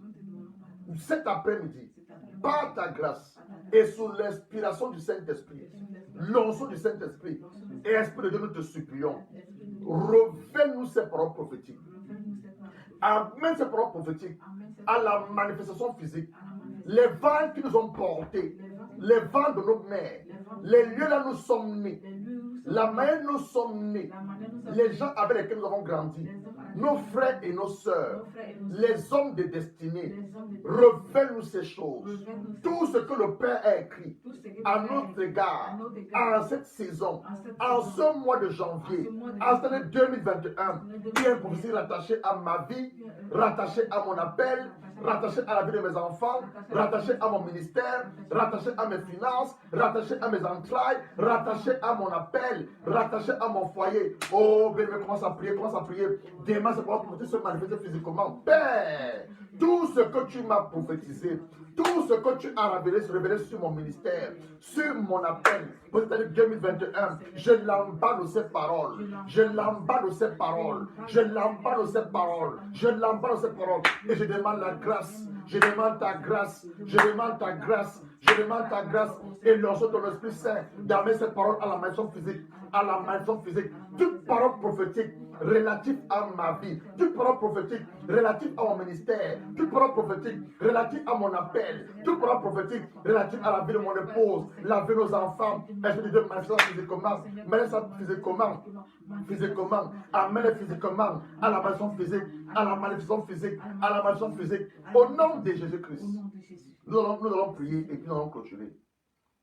S1: Cet après-midi, par ta grâce et sous l'inspiration du Saint-Esprit, l'onction du Saint-Esprit et Esprit de Dieu, nous te supplions, révèle-nous ces paroles prophétiques. Amène ces paroles prophétiques à la manifestation physique. Les vents qui nous ont portés, les vents de nos mères, les lieux là où nous sommes nés, la manière dont nous sommes nés, les gens avec lesquels nous avons grandi, nos frères et nos sœurs, les hommes de destinée, révèle-nous ces choses. Tout ce que le Père a écrit à notre égard, en cette saison, en ce mois de janvier, en cette année 2021, qui est une prophétie rattachée à ma vie, rattachée à mon appel, rattaché à la vie de mes enfants, rattaché à mon ministère, rattaché à mes finances, rattaché à mes entrailles, rattaché à mon appel, rattaché à mon foyer. Oh, bien, commence à prier, Demain, ça pourra se manifester physiquement. Père, tout ce que tu m'as prophétisé, tout ce que tu as révélé sur mon ministère, sur mon appel, pour cette année 2021, je l'emballe de ces paroles, je l'emballe de ces paroles, je l'emballe de ces paroles, je l'emballe de ces paroles, et je demande la grâce Je demande ta grâce. Je demande ta grâce. Je demande ta grâce. Et lorsque ton Esprit Saint d'amener cette parole à la maison physique. À la maison physique. Toute parole prophétique relative à ma vie. Toute parole prophétique relative à mon ministère. Toute parole prophétique relative à mon appel. Toute parole prophétique relative à la vie de mon épouse. La vie de nos enfants. Esprit de Dieu, manifeste physiquement. Manifeste physiquement. Physiquement. Amène physiquement à la maison physique. À la manifestation physique. À la manifestation physique. Au nom de Jésus-Christ. Nous allons prier et puis nous allons clôturer.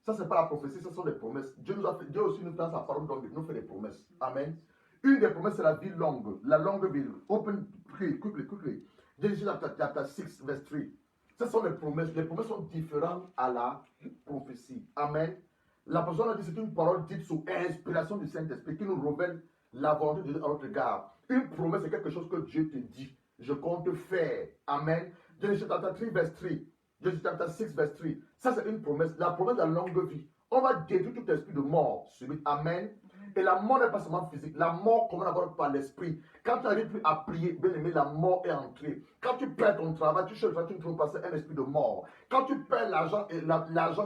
S1: Ça, ce n'est pas la prophétie, ce sont des promesses. Dieu aussi nous donne sa parole, donc nous fait des promesses. Amen. Une des promesses, c'est la vie longue. La longue vie. Open, quickly. Genesis chapter 6, verse 3. Ce sont les promesses. Les promesses sont différentes à la prophétie. Amen. La personne a dit c'est une parole dite sous inspiration du Saint-Esprit qui nous révèle la volonté de Dieu à notre égard. Une promesse, c'est quelque chose que Dieu te dit. Je compte faire. Amen. Genesis chapter 3, verse 3. Genesis chapter 6, verse 3. Ça, c'est une promesse. La promesse de la longue vie. On va détruire tout esprit de mort subite. Amen. Et la mort n'est pas seulement physique. La mort commence d'abord par l'esprit. Quand tu n'arrives plus à prier, bien aimé, la mort est entrée. Quand tu perds ton travail, tu cherches, tu ne trouves pas, c'est un esprit de mort. Quand tu perds l'argent, tu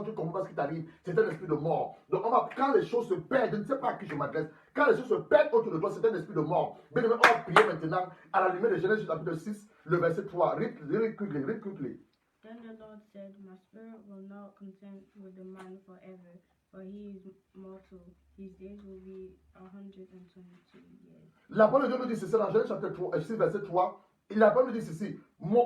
S1: ne comprends pas ce qui t'arrive, c'est un esprit de mort. Donc, quand les choses se perdent, je ne sais pas à qui je m'adresse, quand les choses se perdent autour de toi, c'est un esprit de mort. Bien aimé, on va prier maintenant à la lumière de Genèse chapitre 6, le verset 3. Read quickly.
S3: Then the Lord said, My spirit will not contend with the man forever, for he is mortal. His days will be 122 years.
S1: La parole de Dieu nous dit ceci dans Genèse chapitre 3, 6, verset 3. La parole nous dit ceci.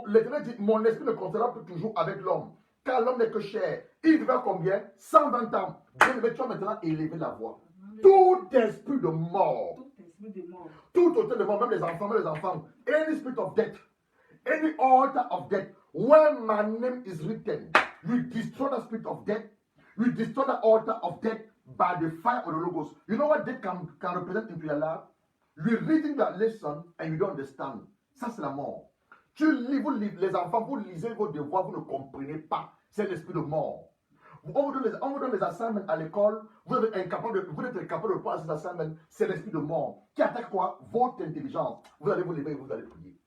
S1: L'Éternel dit, mon esprit ne continuera plus toujours avec l'homme, car l'homme n'est que chair. Il vivra combien? 120 ans. Bien aimé, tu vas maintenant élever la voix. Tout esprit de mort, tout auteur de mort, même les enfants, any spirit of death, any altar of death, when my name is written, we destroy the spirit of death, we destroy the altar of death by the fire of the Logos. You know what death can represent into your life? You're reading that lesson and you don't understand. Ça, c'est la mort. Les enfants, vous lisez vos devoirs, vous ne comprenez pas. C'est l'esprit de mort. On vous donne les assignments à l'école, vous êtes incapable de prendre ces assignments. C'est l'esprit de mort qui attaque quoi? Votre intelligence. Vous allez vous lever et vous allez prier.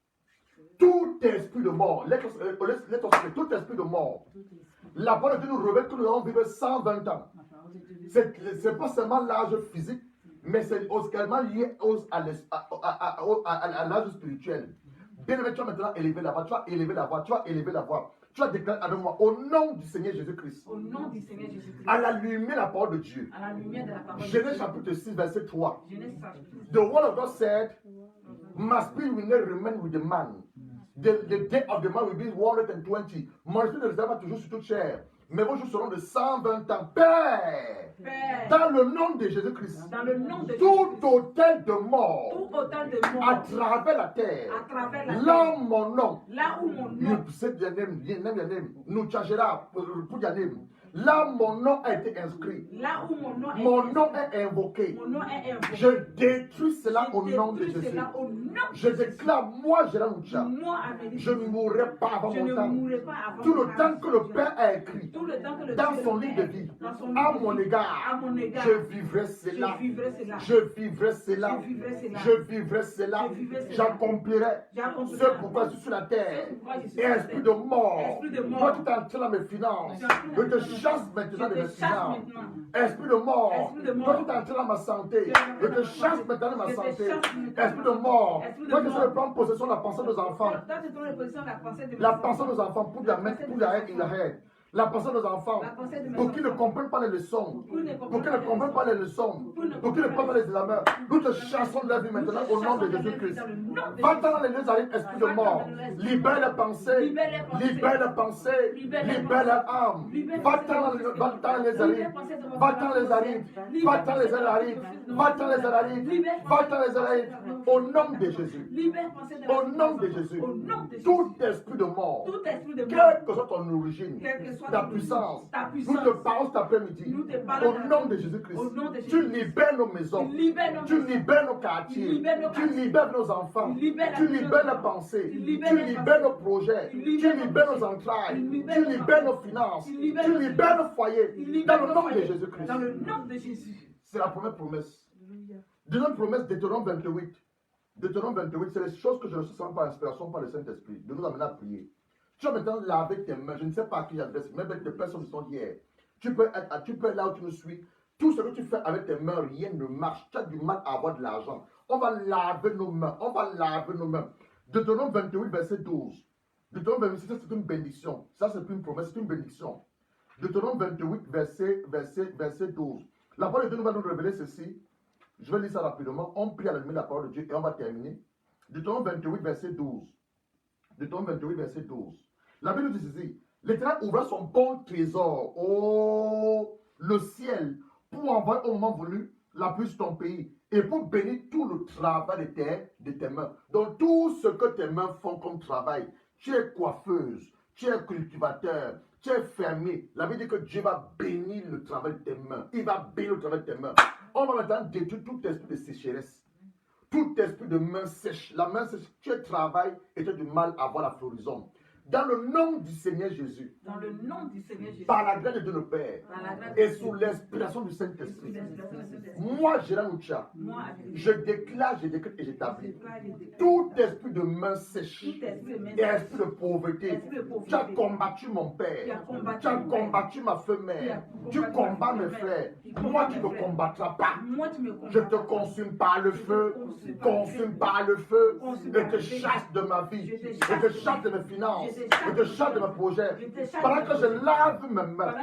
S1: Tout esprit de mort, tout esprit de mort. La parole de Dieu nous révèle que nous allons vivre 120 ans. C'est pas seulement l'âge physique, mais c'est également lié à l'âge spirituel. Bien aimé, tu vas maintenant élever la voix, tu vas élever la voix. Tu vas déclarer avec moi, au nom du Seigneur Jésus-Christ.
S5: Au nom du Seigneur Jésus-Christ.
S1: À la lumière de la parole de Dieu.
S5: À la lumière de la parole de
S1: Genèse
S5: Dieu.
S1: chapitre 6, verset 3.
S5: Genèse chapitre
S1: The word of God said, my spirit will not remain with the man. The day of the man will be 120. Mon esprit ne restera pas toujours sur toute chair. Mais vos jours seront de 120 ans. Père, dans le nom de Jésus-Christ,
S5: dans le nom de
S1: tout
S5: Jésus-Christ,
S1: hôtel de mort,
S5: tout autel de mort
S1: à travers la terre,
S5: à travers la
S1: là
S5: terre,
S1: mon nom,
S5: là où mon nom,
S1: nous chargera pour Yanem. Là, mon nom a été inscrit.
S5: là où mon nom
S1: est invoqué.
S5: mon nom est invoqué.
S1: Je détruis cela au nom de
S5: détruis
S1: Jésus.
S5: cela au nom de
S1: Je
S5: Jésus.
S1: déclare, moi, Gérard Moucha,
S5: Moi, avec
S1: je ne mourrai pas avant
S5: je
S1: mon
S5: ne
S1: temps.
S5: mourrai pas avant
S1: Tout
S5: mon
S1: le temps que le Père a écrit
S5: Tout le temps que le
S1: dans
S5: Dieu
S1: son
S5: le
S1: livre de
S5: Père,
S1: vie,
S5: dans son
S1: à
S5: livre
S1: mon
S5: de vie,
S1: égard,
S5: à mon égard,
S1: je vivrai cela.
S5: je vivrai cela.
S1: Je vivrai cela.
S5: Je vivrai cela.
S1: Je vivrai cela.
S5: Je vivrai cela.
S1: J'accomplirai
S5: J'accomplirai.
S1: ce pourquoi je suis sur la terre.
S5: Ce pourquoi je suis sur la
S1: Esprit
S5: terre.
S1: de mort,
S5: Esprit de mort.
S1: toi qui t'es entré dans mes finances, je te chasse maintenant de mes finances. Esprit de mort,
S5: Esprit de mort.
S1: toi qui t'es entré dans ma santé, je te chasse maintenant de ma
S5: Je te
S1: santé.
S5: chasse maintenant.
S1: Esprit de mort,
S5: Esprit de
S1: toi qui
S5: mort.
S1: essaies de prendre possession de la pensée de nos enfants.
S5: Toi, tu prends la position de la pensée de
S1: La
S5: mes
S1: pensée de
S5: enfants.
S1: nos enfants pour la mettre, pour la in the head. La pensée de nos enfants,
S5: La pensée de mes
S1: pour qu'ils ne
S5: enfants.
S1: comprennent pas les leçons,
S5: Pour qu'ils ne
S1: pour qu'ils ne comprennent pas les leçons, pour qu'ils ne comprennent pas les examens. Nous te chassons de la vie maintenant au nom de Jésus-Christ. Va-t'en dans les lieux arrives, esprit de mort. Libère les pensées, libère les pensées, libère les âmes. Va-t'en dans les arrives, va-t'en les arrives, va-t'en les arrives, va-t'en les arrives, va-t'en les arrives. Au nom de Jésus.
S5: Libère pensée de
S1: Au nom de Jésus.
S5: Au nom de Jésus.
S1: Tout esprit de mort,
S5: Tout esprit de mort,
S1: quelle que soit ton origine,
S5: quelle que soit
S1: ta
S5: ton
S1: puissance,
S5: ta
S1: nous
S5: puissance,
S1: te parlons cet après-midi.
S5: Nous te parlons
S1: Au
S5: cet
S1: nom de
S5: après-midi.
S1: Jésus-Christ,
S5: Au nom de
S1: tu
S5: Jésus.
S1: libères nos maisons,
S5: Tu libères nos
S1: tu
S5: maisons.
S1: libères nos
S5: Tu
S1: quartiers,
S5: libères nos
S1: tu
S5: quartiers.
S1: libères nos enfants,
S5: Tu libères
S1: tu
S5: nos
S1: libères
S5: enfants.
S1: nos pensées,
S5: Tu
S1: tu
S5: libères nos
S1: libères
S5: pensées.
S1: nos projets,
S5: Tu
S1: tu
S5: libères nos
S1: libères nos
S5: projets.
S1: entrailles,
S5: Tu libères
S1: tu
S5: nos
S1: libères nos
S5: entrailles.
S1: finances,
S5: Tu
S1: tu
S5: libères nos
S1: libères nos foyers,
S5: Tu libères
S1: dans le
S5: nos
S1: nom de
S5: foyers.
S1: Jésus-Christ.
S5: Dans le nom de Jésus.
S1: C'est la première promesse. Deuxième promesse, Deutéronome 28. Deutéronome 28, c'est les choses que je reçois par inspiration par le Saint-Esprit, de nous amener à prier. Tu vas maintenant laver tes mains. Je ne sais pas à qui j'adresse, mais avec des personnes qui sont hier. Tu peux être là où tu me suis. Tout ce que tu fais avec tes mains, rien ne marche. Tu as du mal à avoir de l'argent. On va laver nos mains. On va laver nos mains. Deutéronome 28, verset 12. Deutéronome 28, c'est une bénédiction. Ça, c'est plus une promesse, c'est une bénédiction. Deutéronome 28, verset 12. La parole de Dieu nous va nous révéler ceci. Je vais lire ça rapidement. On prie à la lumière de la parole de Dieu et on va terminer. Deutéronome 28, verset 12. Deutéronome 28, verset 12. La Bible dit ceci. L'Éternel ouvra son bon trésor, oh, le ciel, pour envoyer au moment voulu la pluie sur ton pays et pour bénir tout le travail de tes mains. Donc tout ce que tes mains font comme travail, tu es coiffeuse, tu es cultivateur, tu es fermier. La Bible dit que Dieu va bénir le travail de tes mains. Il va bénir le travail de tes mains. On va maintenant détruire tout esprit de sécheresse. Tout esprit de main sèche. La main sèche, tu travailles et tu as du mal à voir la floraison. Dans le nom du Seigneur Jésus.
S5: Dans le nom du Seigneur Jésus.
S1: Par la grâce de Dieu le Père. Et sous l'inspiration du Saint-Esprit. Moi, Gérard Noucha, je déclare, je décrète et j'établis. Tout esprit de main sèche et esprit de pauvreté, tu as combattu mon Père. Tu as combattu ma femelle. Tu combats mes frères. Moi, tu ne me combattras pas. Je te consume par le feu. Consume par le feu. Et te chasse de ma vie. Et te chasse de mes finances. Et te chasse de mes projets. Pendant que je lave mes mains.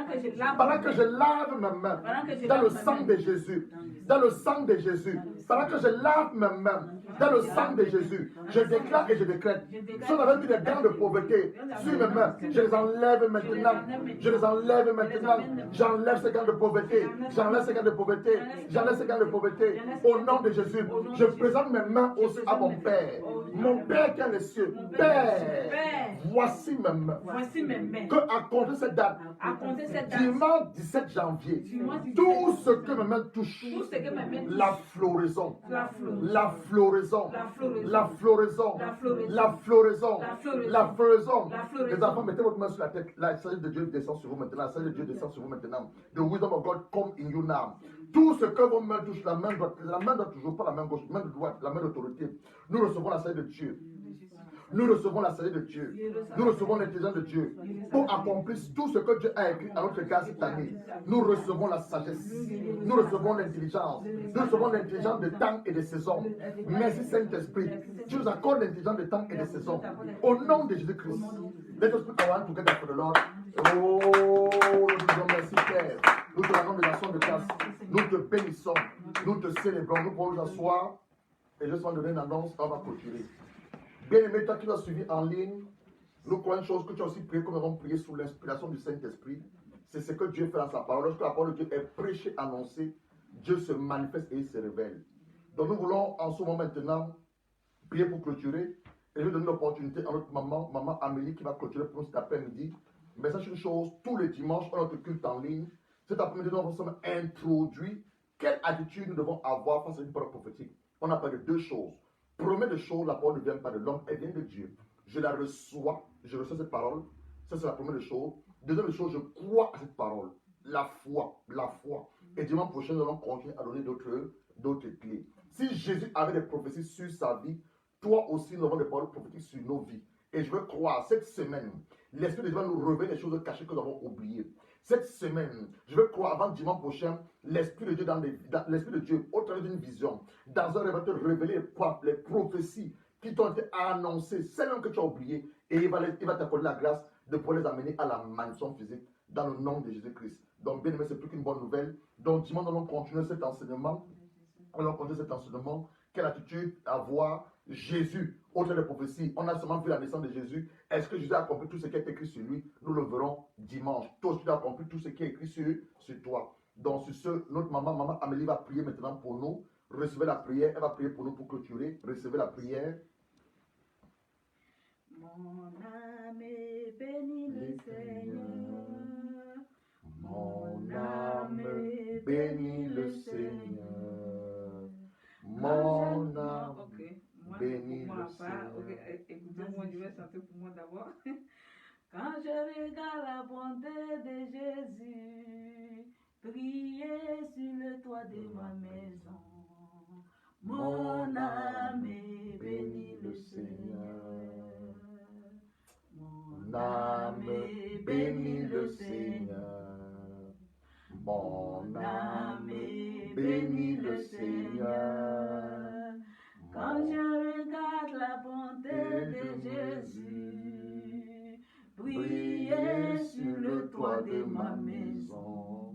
S1: Pendant que je lave mes mains. Dans le sang de Jésus. Dans le sang de Jésus. Pendant que je lave mes mains. Dans le sang de Jésus. Je déclare et je décrète. Si on avait mis des gants de pauvreté sur mes mains, je les enlève maintenant. Je les enlève maintenant. J'enlève ces gants de pauvreté. J'enlève ces gants de pauvreté. J'enlève ces gants de pauvreté. Au nom de Jésus, je présente mes mains aussi à mon Père. Mon Père qui est les cieux. Père, voici mes mains.
S5: Voici mes mains.
S1: Que à compter cette date, dimanche 17 janvier, tout ce que mes mains touchent, la floraison, la floraison, la floraison, la floraison, la floraison. Les enfants, mettez votre main sur la tête. La sagesse de Dieu descend sur vous maintenant. La sagesse de Dieu descend sur vous maintenant. The wisdom of God come in you now. Tout ce que vos mains touchent, la main doit toujours pas la main gauche, la main droite, la main d'autorité. Nous recevons la sagesse de Dieu. Nous recevons la sagesse de Dieu. Nous recevons l'intelligence de Dieu pour accomplir tout ce que Dieu a écrit à notre égard cette année. Nous recevons la sagesse. Nous recevons l'intelligence. Nous recevons l'intelligence de temps et de saison. Merci Saint-Esprit. Tu nous accordes l'intelligence de temps et de saison. Au nom de Jésus-Christ. Let us put our hand together for the Lord. Oh, nous te disons merci Père. Nous te rendons des actions de grâce. Nous te bénissons. Nous te célébrons. Nous pouvons nous asseoir. Et je vais donner une annonce. On va clôturer. Bien-aimé, toi qui l'as suivi en ligne, nous croyons une chose que tu as aussi prié comme nous avons prié sous l'inspiration du Saint-Esprit. C'est ce que Dieu fait dans sa parole. Lorsque la parole de Dieu est prêchée, annoncée, Dieu se manifeste et il se révèle. Donc nous voulons en ce moment maintenant prier pour clôturer. Et je vais donner l'opportunité à notre maman Amélie, qui va clôturer pour nous cet après-midi. Mais sache une chose, tous les dimanches, on a notre culte en ligne. Cet après-midi, nous avons introduit quelle attitude nous devons avoir face à une parole prophétique. On a parlé de deux choses. Première des choses, la parole ne vient pas de l'homme, elle vient de Dieu. Je la reçois, je reçois cette parole. Ça, c'est la première des choses. Deuxième des choses, je crois à cette parole. La foi, la foi. Et dimanche prochain, nous allons continuer à donner d'autres clés. Si Jésus avait des prophéties sur sa vie, toi aussi, nous avons des paroles prophétiques sur nos vies. Et je veux croire, cette semaine, l'Esprit de Dieu va nous révéler les choses cachées que nous avons oubliées. Cette semaine, je veux croire avant dimanche prochain, l'Esprit de Dieu, l'Esprit de Dieu, au travers d'une vision, dans un rêve, va te révéler les prophéties qui t'ont été annoncées, celles que tu as oubliées, et il va t'accorder la grâce de pouvoir les amener à la manifestation physique dans le nom de Jésus-Christ. Donc, bien aimé, c'est plus qu'une bonne nouvelle. Donc, dimanche, nous allons continuer cet enseignement. Quelle attitude avoir Jésus au travers des prophéties? On a seulement vu la naissance de Jésus. Est-ce que Jésus a accompli tout ce qui est écrit sur lui? Nous le verrons dimanche. Toi aussi, tu as accompli tout ce qui est écrit sur toi. Donc, sur ce, notre maman Amélie va prier maintenant pour nous. Recevez la prière. Elle va prier pour nous pour clôturer. Recevez la prière.
S5: Mon âme bénit le Seigneur.
S1: Mon âme bénit le Seigneur. Mon âme bénit le Seigneur.
S5: Écoutez-moi, je vais chanter pour moi d'abord. Quand je regarde la bonté de Jésus, prier sur le toit de ma maison, mon âme bénit le Seigneur. Mon
S1: âme bénit le Seigneur. Mon âme bénit le Seigneur.
S5: Quand je regarde la bonté de Jésus, briller sur le toit de ma maison,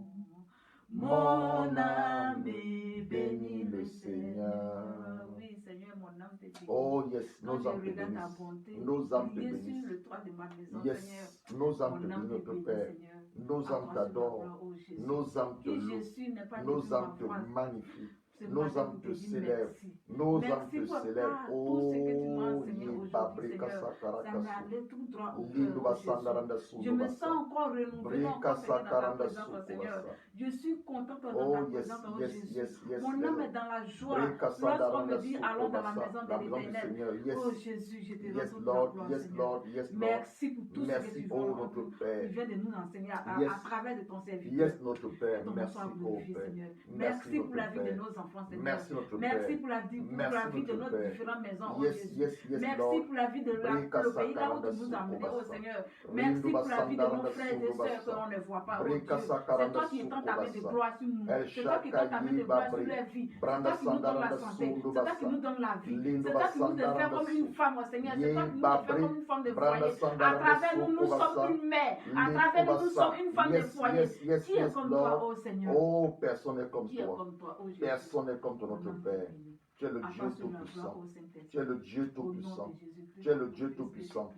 S5: mon âme bénit le Seigneur. Oui, Seigneur, mon âme te bénit.
S1: Oh yes,
S5: Quand
S1: nos
S5: je
S1: âmes te
S5: regarde ta
S1: bénissent.
S5: bonté,
S1: Nos âmes te
S5: briller sur
S1: bénissent.
S5: le toit de ma maison,
S1: Yes,
S5: Seigneur.
S1: nos âmes te
S5: Mon âme
S1: bénissent,
S5: te
S1: notre
S5: bénit,
S1: Père.
S5: Seigneur.
S1: Nos
S5: À
S1: âmes
S5: toi soit la
S1: t'adorent.
S5: gloire, ô Jésus.
S1: Nos âmes te
S5: Qui
S1: louent.
S5: Jésus n'est pas
S1: Nos
S5: devenu ma
S1: âmes te
S5: voix.
S1: magnifient.
S5: Ce
S1: Nos
S5: matin,
S1: âmes
S5: nous
S1: te
S5: te disons
S1: célèbrent.
S5: merci.
S1: Nos âmes
S5: Merci
S1: te
S5: pour
S1: célèbrent.
S5: tout ce que tu m'as
S1: Oh,
S5: enseigné
S1: ye
S5: aujourd'hui,
S1: babrika
S5: Seigneur. Ça m'est
S1: sakarakasu.
S5: allé tout droit au
S1: Lindo
S5: cœur, ô
S1: basandaranda
S5: Jésus. Je
S1: sundo
S5: me sens
S1: basa.
S5: encore renouvelé,
S1: Brika
S5: encore Seigneur, dans ta
S1: sakaranda
S5: présence, ô Seigneur.
S1: suko basa.
S5: Je suis contente dans
S1: Oh
S5: ta
S1: yes,
S5: présence, ô
S1: yes,
S5: Jésus.
S1: yes, yes.
S5: Mon âme est dans la joie
S1: Brika
S5: lorsqu'on
S1: sandaranda
S5: me dit
S1: suko
S5: allons dans la
S1: basa.
S5: maison de
S1: La maison du
S5: l'Éternel.
S1: Seigneur. Yes.
S5: Oh Jésus, je te rends
S1: Yes,
S5: toute la
S1: Lord.
S5: gloire,
S1: Yes,
S5: Seigneur.
S1: Lord. Yes, Lord.
S5: Merci pour tout ce que
S1: Merci,
S5: tu
S1: oh notre Père.
S5: viens de nous enseigner
S1: Yes.
S5: à travers de ton serviteur.
S1: Yes, notre Père.
S5: Ton nom
S1: Merci,
S5: soit
S1: oh
S5: glorifié,
S1: Père.
S5: Seigneur.
S1: Merci,
S5: Merci pour la
S1: notre
S5: vie de
S1: Père.
S5: nos enfants, Seigneur.
S1: Merci, notre
S5: Merci
S1: Père.
S5: pour la vie, pour
S1: Merci,
S5: la vie de
S1: notre
S5: nos
S1: Père.
S5: différentes maisons, oh
S1: Yes,
S5: Jésus.
S1: yes, yes,
S5: Merci
S1: Lord.
S5: pour la vie de
S1: Brika
S5: le pays là où
S1: sakaranda
S5: tu nous as
S1: suko
S5: amenés, oh
S1: basa.
S5: Seigneur.
S1: Rindo
S5: Merci pour la vie de
S1: basandaranda
S5: nos frères et
S1: sundo
S5: sœurs que
S1: basa.
S5: l'on ne voit pas, oh
S1: Brika
S5: Dieu. C'est
S1: sakaranda
S5: toi qui étends
S1: suko
S5: ta main de
S1: basa.
S5: gloire sur nous.
S1: El
S5: C'est toi qui étends ta main de
S1: Shakayi
S5: gloire sur
S1: Babri.
S5: leur vie. C'est
S1: Branda
S5: toi qui nous donne la
S1: sandaranda
S5: santé.
S1: sundo
S5: C'est toi qui
S1: basa.
S5: nous donne la vie.
S1: Lindo
S5: C'est toi qui nous fait
S1: basandaranda
S5: comme une
S1: su.
S5: femme, oh Seigneur. C'est
S1: Ye
S5: toi qui nous fait
S1: Babri.
S5: comme une femme de
S1: Branda
S5: foyer. À
S1: sandaranda
S5: travers nous, nous
S1: suko
S5: sommes
S1: basa.
S5: une mère. À
S1: Liko
S5: travers nous, nous
S1: basa.
S5: sommes une femme de
S1: Yes,
S5: foyer.
S1: yes, yes,
S5: Qui est
S1: yes,
S5: comme toi,
S1: Lord.
S5: oh Seigneur?
S1: Oh, personne n'est comme
S5: Qui est
S1: toi.
S5: comme toi, oh Jésus?
S1: Personne n'est comme toi, notre Père. Tu es le Dieu Tout-Puissant. Tu es le Dieu Tout-Puissant. Tu es le Dieu Tout-Puissant.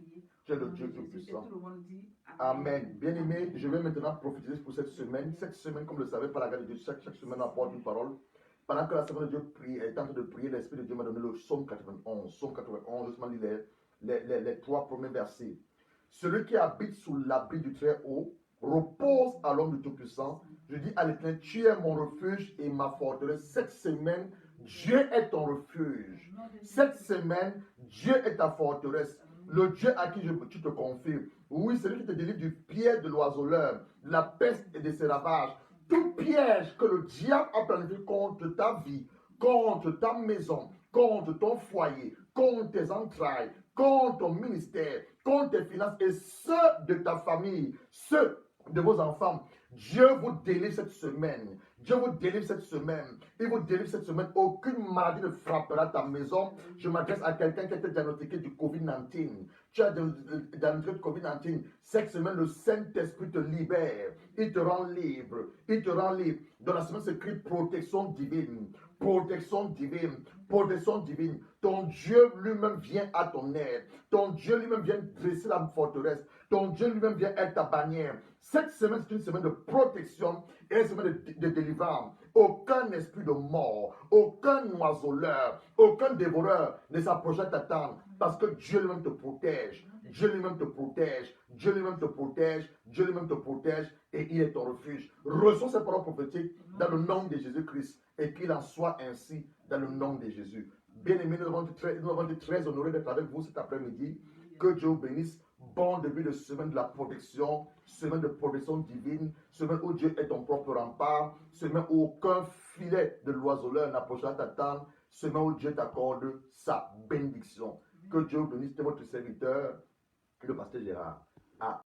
S1: Tu es le Dieu Tout-Puissant. Amen. Bien-aimés, je vais maintenant prophétiser pour cette semaine. Cette semaine, comme vous le savez, par la grâce de Dieu, chaque semaine on apporte une parole. Pendant que la semaine de Dieu prie, est en train de prier, l'Esprit de Dieu m'a donné le psaume 91. Psaume 91, justement, les trois premiers versets. Celui qui habite sous l'abri du Très-Haut repose à l'homme du Tout-Puissant. Je dis à l'Éternel, tu es mon refuge et ma forteresse. Cette semaine, Dieu est ton refuge. Cette semaine, Dieu est ta forteresse. Le Dieu à qui tu te confies. Oui, celui qui te délivre du piège de l'oiseleur, de la peste et de ses ravages. Tout piège que le diable a planifié contre ta vie, contre ta maison, contre ton foyer, contre tes entrailles, contre ton ministère, contre tes finances et ceux de ta famille, ceux de vos enfants. Dieu vous délivre cette semaine. Dieu vous délivre cette semaine. Il vous délivre cette semaine. Aucune maladie ne frappera ta maison. Je m'adresse à quelqu'un qui a été diagnostiqué du Covid-19. Tu as diagnostiqué du Covid-19. Cette semaine, le Saint-Esprit te libère. Il te rend libre. Il te rend libre. Dans la semaine, c'est écrit protection divine. Protection divine. Protection divine. Ton Dieu lui-même vient à ton aide. Ton Dieu lui-même vient dresser la forteresse. Ton Dieu lui-même vient être ta bannière. Cette semaine, c'est une semaine de protection et une semaine de délivrance. Aucun esprit de mort, aucun oiseleur, aucun dévoreur ne s'approchera de ta tente parce que Dieu lui-même te protège. Dieu lui-même te protège. Dieu lui-même te protège. Dieu lui-même te protège et il est ton refuge. Reçois ces paroles prophétiques dans le nom de Jésus-Christ et qu'il en soit ainsi dans le nom de Jésus. Bien-aimés, nous avons été très honorés d'être avec vous cet après-midi. Que Dieu vous bénisse. Bon début de semaine de la protection, semaine de protection divine, semaine où Dieu est ton propre rempart, semaine où aucun filet de l'oiseleur n'approchera ta tente, semaine où Dieu t'accorde sa bénédiction. Que Dieu vous bénisse, c'était votre serviteur, le pasteur Gérard.